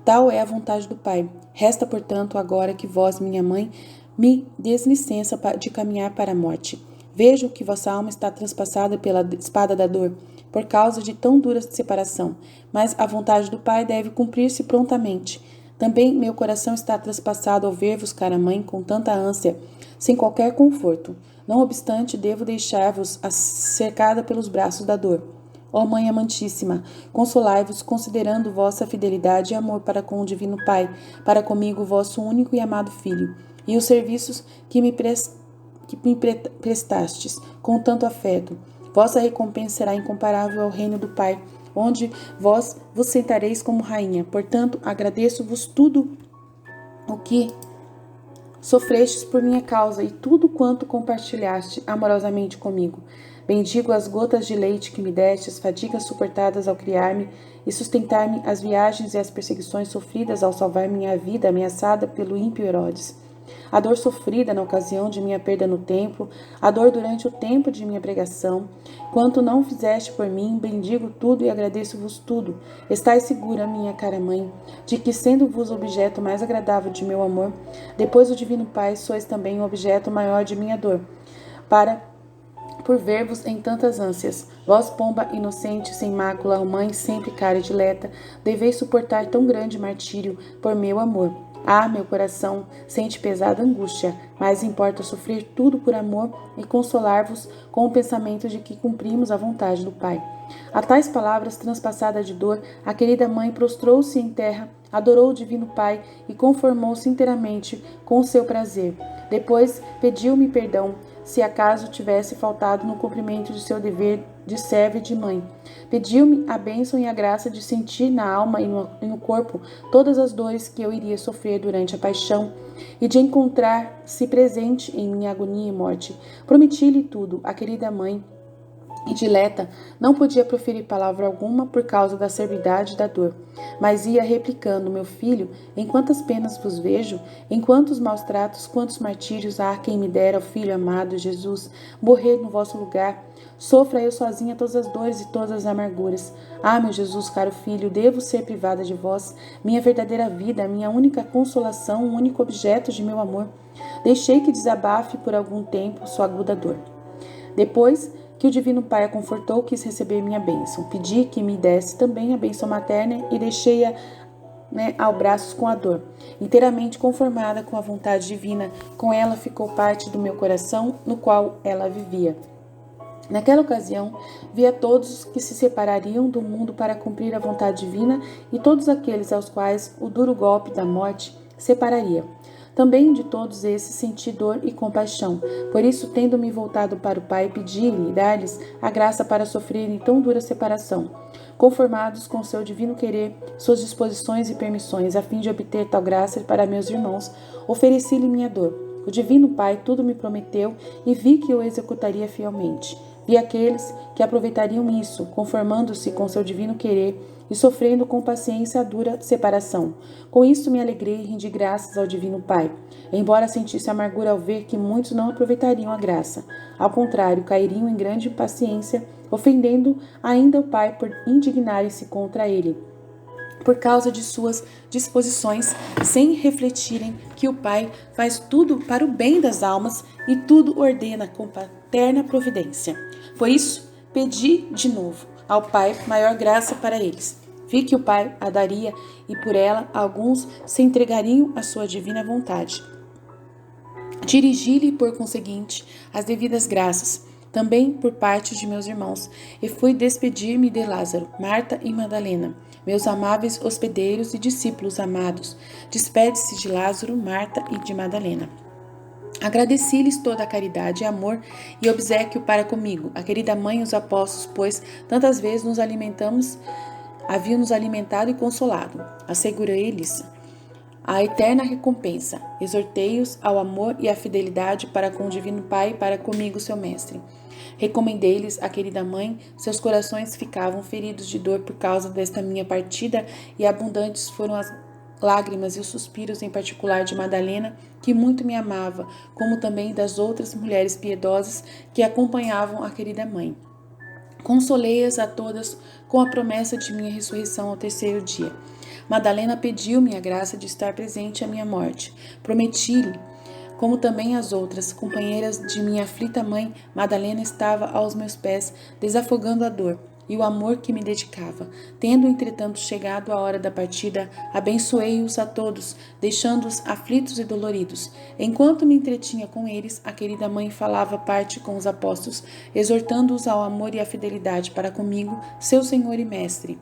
Tal é a vontade do Pai. Resta, portanto, agora que vós, minha mãe, me des licença de caminhar para a morte. Vejo que vossa alma está transpassada pela espada da dor, por causa de tão dura separação, mas a vontade do Pai deve cumprir-se prontamente. Também meu coração está transpassado ao ver-vos, cara mãe, com tanta ânsia, sem qualquer conforto. Não obstante, devo deixar-vos cercada pelos braços da dor. Ó Mãe amantíssima, consolai-vos, considerando vossa fidelidade e amor para com o Divino Pai, para comigo, vosso único e amado Filho, e os serviços que me prestastes com tanto afeto. Vossa recompensa será incomparável ao reino do Pai, onde vós vos sentareis como rainha. Portanto, agradeço-vos tudo o que sofrestes por minha causa e tudo quanto compartilhaste amorosamente comigo. Bendigo as gotas de leite que me deste, as fadigas suportadas ao criar-me e sustentar-me, as viagens e as perseguições sofridas ao salvar minha vida ameaçada pelo ímpio Herodes. A dor sofrida na ocasião de minha perda no templo, a dor durante o tempo de minha pregação. Quanto não fizeste por mim, bendigo tudo e agradeço-vos tudo. Estais segura, minha cara mãe, de que, sendo-vos objeto mais agradável de meu amor, depois do Divino Pai, sois também o objeto maior de minha dor, por ver-vos em tantas ânsias. Vós, pomba inocente, sem mácula, mãe sempre cara e dileta, deveis suportar tão grande martírio por meu amor. Ah, meu coração sente pesada angústia, mas importa sofrer tudo por amor e consolar-vos com o pensamento de que cumprimos a vontade do Pai. A tais palavras, transpassada de dor, a querida mãe prostrou-se em terra, adorou o Divino Pai e conformou-se inteiramente com o seu prazer. Depois pediu-me perdão, se acaso tivesse faltado no cumprimento de seu dever de serva e de mãe. Pediu-me a bênção e a graça de sentir na alma e no corpo todas as dores que eu iria sofrer durante a paixão e de encontrar-se presente em minha agonia e morte. Prometi-lhe tudo, a querida mãe, E dileta não podia proferir palavra alguma por causa da acerbidade da dor, mas ia replicando: meu filho, em quantas penas vos vejo, em quantos maus tratos, quantos martírios há quem me dera, o filho amado Jesus, morrer no vosso lugar. Sofra eu sozinha todas as dores e todas as amarguras. Ah, meu Jesus, caro filho, devo ser privada de vós, minha verdadeira vida, minha única consolação, o único objeto de meu amor. Deixei que desabafe por algum tempo sua aguda dor. Depois que o Divino Pai a confortou, quis receber minha bênção. Pedi que me desse também a bênção materna e deixei-a ao braços com a dor. Inteiramente conformada com a vontade divina, com ela ficou parte do meu coração, no qual ela vivia. Naquela ocasião, vi a todos que se separariam do mundo para cumprir a vontade divina e todos aqueles aos quais o duro golpe da morte separaria. Também de todos esses senti dor e compaixão. Por isso, tendo-me voltado para o Pai, pedi-lhe e dar-lhes a graça para sofrerem tão dura separação. Conformados com seu divino querer, suas disposições e permissões, a fim de obter tal graça para meus irmãos, ofereci-lhe minha dor. O Divino Pai tudo me prometeu e vi que eu executaria fielmente. Vi aqueles que aproveitariam isso, conformando-se com seu divino querer e sofrendo com paciência a dura separação. Com isso me alegrei e rendi graças ao Divino Pai, embora sentisse amargura ao ver que muitos não aproveitariam a graça. Ao contrário, cairiam em grande impaciência, ofendendo ainda o Pai por indignarem-se contra ele, por causa de suas disposições, sem refletirem que o Pai faz tudo para o bem das almas e tudo ordena com paterna providência. Por isso, pedi de novo ao Pai maior graça para eles. Vi que o Pai a daria e por ela alguns se entregariam à sua divina vontade. Dirigi-lhe, por conseguinte, as devidas graças, também por parte de meus irmãos, e fui despedir-me de Lázaro, Marta e Madalena, meus amáveis hospedeiros e discípulos amados. Despede-se de Lázaro, Marta e de Madalena. Agradeci-lhes toda a caridade e amor e obséquio para comigo, a querida mãe e os apóstolos, pois tantas vezes haviam nos alimentado e consolado. Assegurei-lhes a eterna recompensa, exortei-os ao amor e à fidelidade para com o Divino Pai e para comigo, seu Mestre. Recomendei-lhes a querida mãe, seus corações ficavam feridos de dor por causa desta minha partida e abundantes foram as lágrimas e os suspiros, em particular de Madalena, que muito me amava, como também das outras mulheres piedosas que acompanhavam a querida mãe. Consolei-as a todas com a promessa de minha ressurreição ao terceiro dia. Madalena pediu-me a graça de estar presente à minha morte. Prometi-lhe, como também as outras companheiras de minha aflita mãe, Madalena estava aos meus pés, desafogando a dor e o amor que me dedicava. Tendo, entretanto, chegado a hora da partida, abençoei-os a todos, deixando-os aflitos e doloridos. Enquanto me entretinha com eles, a querida mãe falava parte com os apóstolos, exortando-os ao amor e à fidelidade para comigo, seu Senhor e Mestre,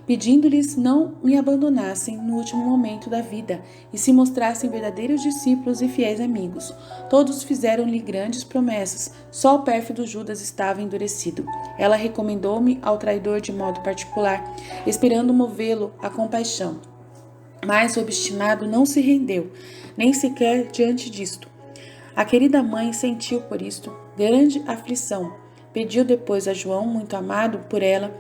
pedindo-lhes não me abandonassem no último momento da vida e se mostrassem verdadeiros discípulos e fiéis amigos. Todos fizeram-lhe grandes promessas, só o pérfido Judas estava endurecido. Ela recomendou-me ao traidor de modo particular, esperando movê-lo à compaixão. Mas o obstinado não se rendeu, nem sequer diante disto. A querida mãe sentiu por isto grande aflição. Pediu depois a João, muito amado por ela,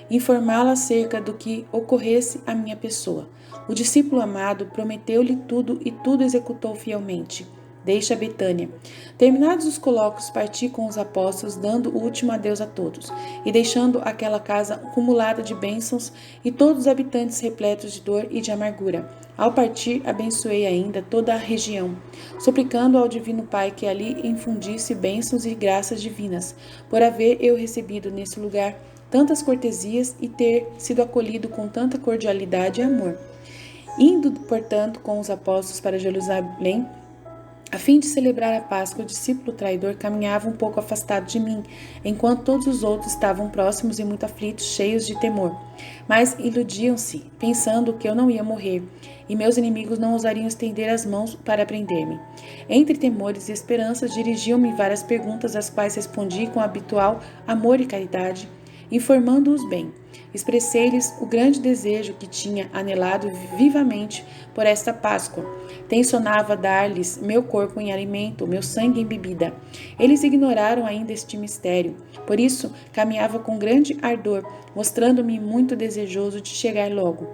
informá-la acerca do que ocorresse à minha pessoa. O discípulo amado prometeu-lhe tudo e tudo executou fielmente. Deixa Betânia. Terminados os colóquios, parti com os apóstolos, dando o último adeus a todos, e deixando aquela casa acumulada de bênçãos e todos os habitantes repletos de dor e de amargura. Ao partir, abençoei ainda toda a região, suplicando ao Divino Pai que ali infundisse bênçãos e graças divinas, por haver eu recebido nesse lugar tantas cortesias e ter sido acolhido com tanta cordialidade e amor. Indo, portanto, com os apóstolos para Jerusalém, a fim de celebrar a Páscoa, o discípulo traidor caminhava um pouco afastado de mim, enquanto todos os outros estavam próximos e muito aflitos, cheios de temor. Mas iludiam-se, pensando que eu não ia morrer, e meus inimigos não ousariam estender as mãos para prender-me. Entre temores e esperanças, dirigiam-me várias perguntas, às quais respondi com habitual amor e caridade. informando-os bem. Expressei-lhes o grande desejo que tinha anelado vivamente por esta Páscoa. Tencionava dar-lhes meu corpo em alimento, meu sangue em bebida. Eles ignoraram ainda este mistério. Por isso, caminhava com grande ardor, mostrando-me muito desejoso de chegar logo.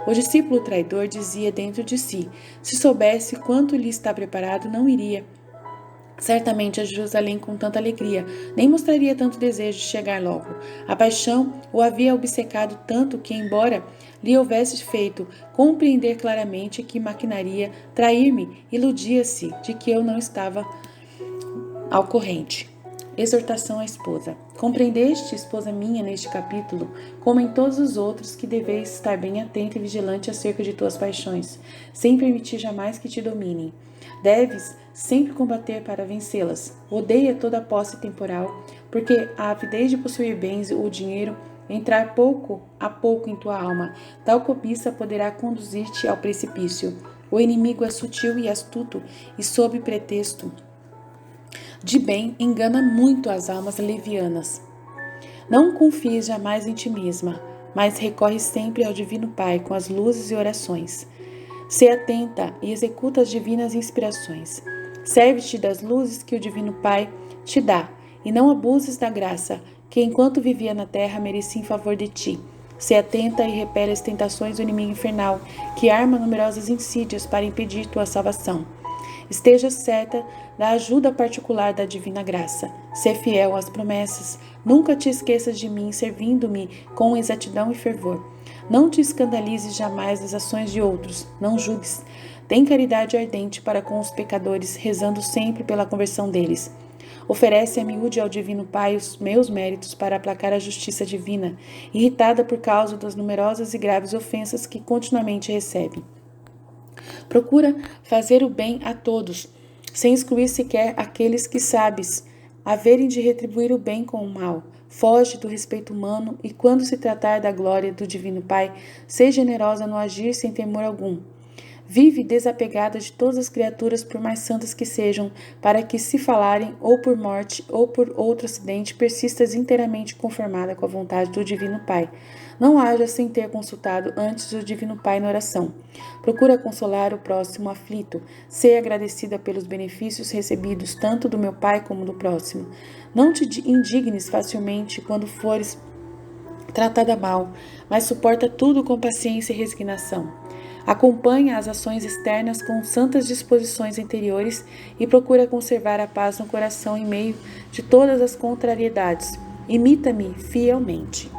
O discípulo traidor dizia dentro de si: se soubesse quanto lhe está preparado, não iria certamente a Jerusalém com tanta alegria, nem mostraria tanto desejo de chegar logo. A paixão o havia obcecado tanto que, embora lhe houvesse feito compreender claramente que maquinaria trair-me, iludia-se de que eu não estava ao corrente. Exortação à esposa. Compreendeste, esposa minha, neste capítulo, como em todos os outros, que deveis estar bem atenta e vigilante acerca de tuas paixões, sem permitir jamais que te dominem. Deves sempre combater para vencê-las. Odeia toda a posse temporal, porque a avidez de possuir bens ou dinheiro entrar pouco a pouco em tua alma. Tal cobiça poderá conduzir-te ao precipício. O inimigo é sutil e astuto, e sob pretexto de bem engana muito as almas levianas. Não confies jamais em ti mesma, mas recorre sempre ao Divino Pai com as luzes e orações. Sê atenta e executa as divinas inspirações. Serve-te das luzes que o Divino Pai te dá, e não abuses da graça que, enquanto vivia na terra, merecia em favor de ti. Sê atenta e repele as tentações do inimigo infernal, que arma numerosas insídias para impedir tua salvação. Esteja certa da ajuda particular da divina graça. Sê fiel às promessas. Nunca te esqueças de mim, servindo-me com exatidão e fervor. Não te escandalizes jamais das ações de outros. Não julgues. Tem caridade ardente para com os pecadores, rezando sempre pela conversão deles. Oferece a miúde ao Divino Pai os meus méritos para aplacar a justiça divina, irritada por causa das numerosas e graves ofensas que continuamente recebe. Procura fazer o bem a todos, sem excluir sequer aqueles que sabes haverem de retribuir o bem com o mal. Foge do respeito humano e, quando se tratar da glória do Divino Pai, seja generosa no agir sem temor algum. Vive desapegada de todas as criaturas, por mais santas que sejam, para que, se falarem, ou por morte, ou por outro acidente, persistas inteiramente conformada com a vontade do Divino Pai. Não haja sem ter consultado antes o Divino Pai na oração. Procura consolar o próximo aflito. Sê agradecida pelos benefícios recebidos tanto do meu Pai como do próximo. Não te indignes facilmente quando fores tratada mal, mas suporta tudo com paciência e resignação. Acompanha as ações externas com santas disposições interiores e procura conservar a paz no coração em meio de todas as contrariedades. Imita-me fielmente.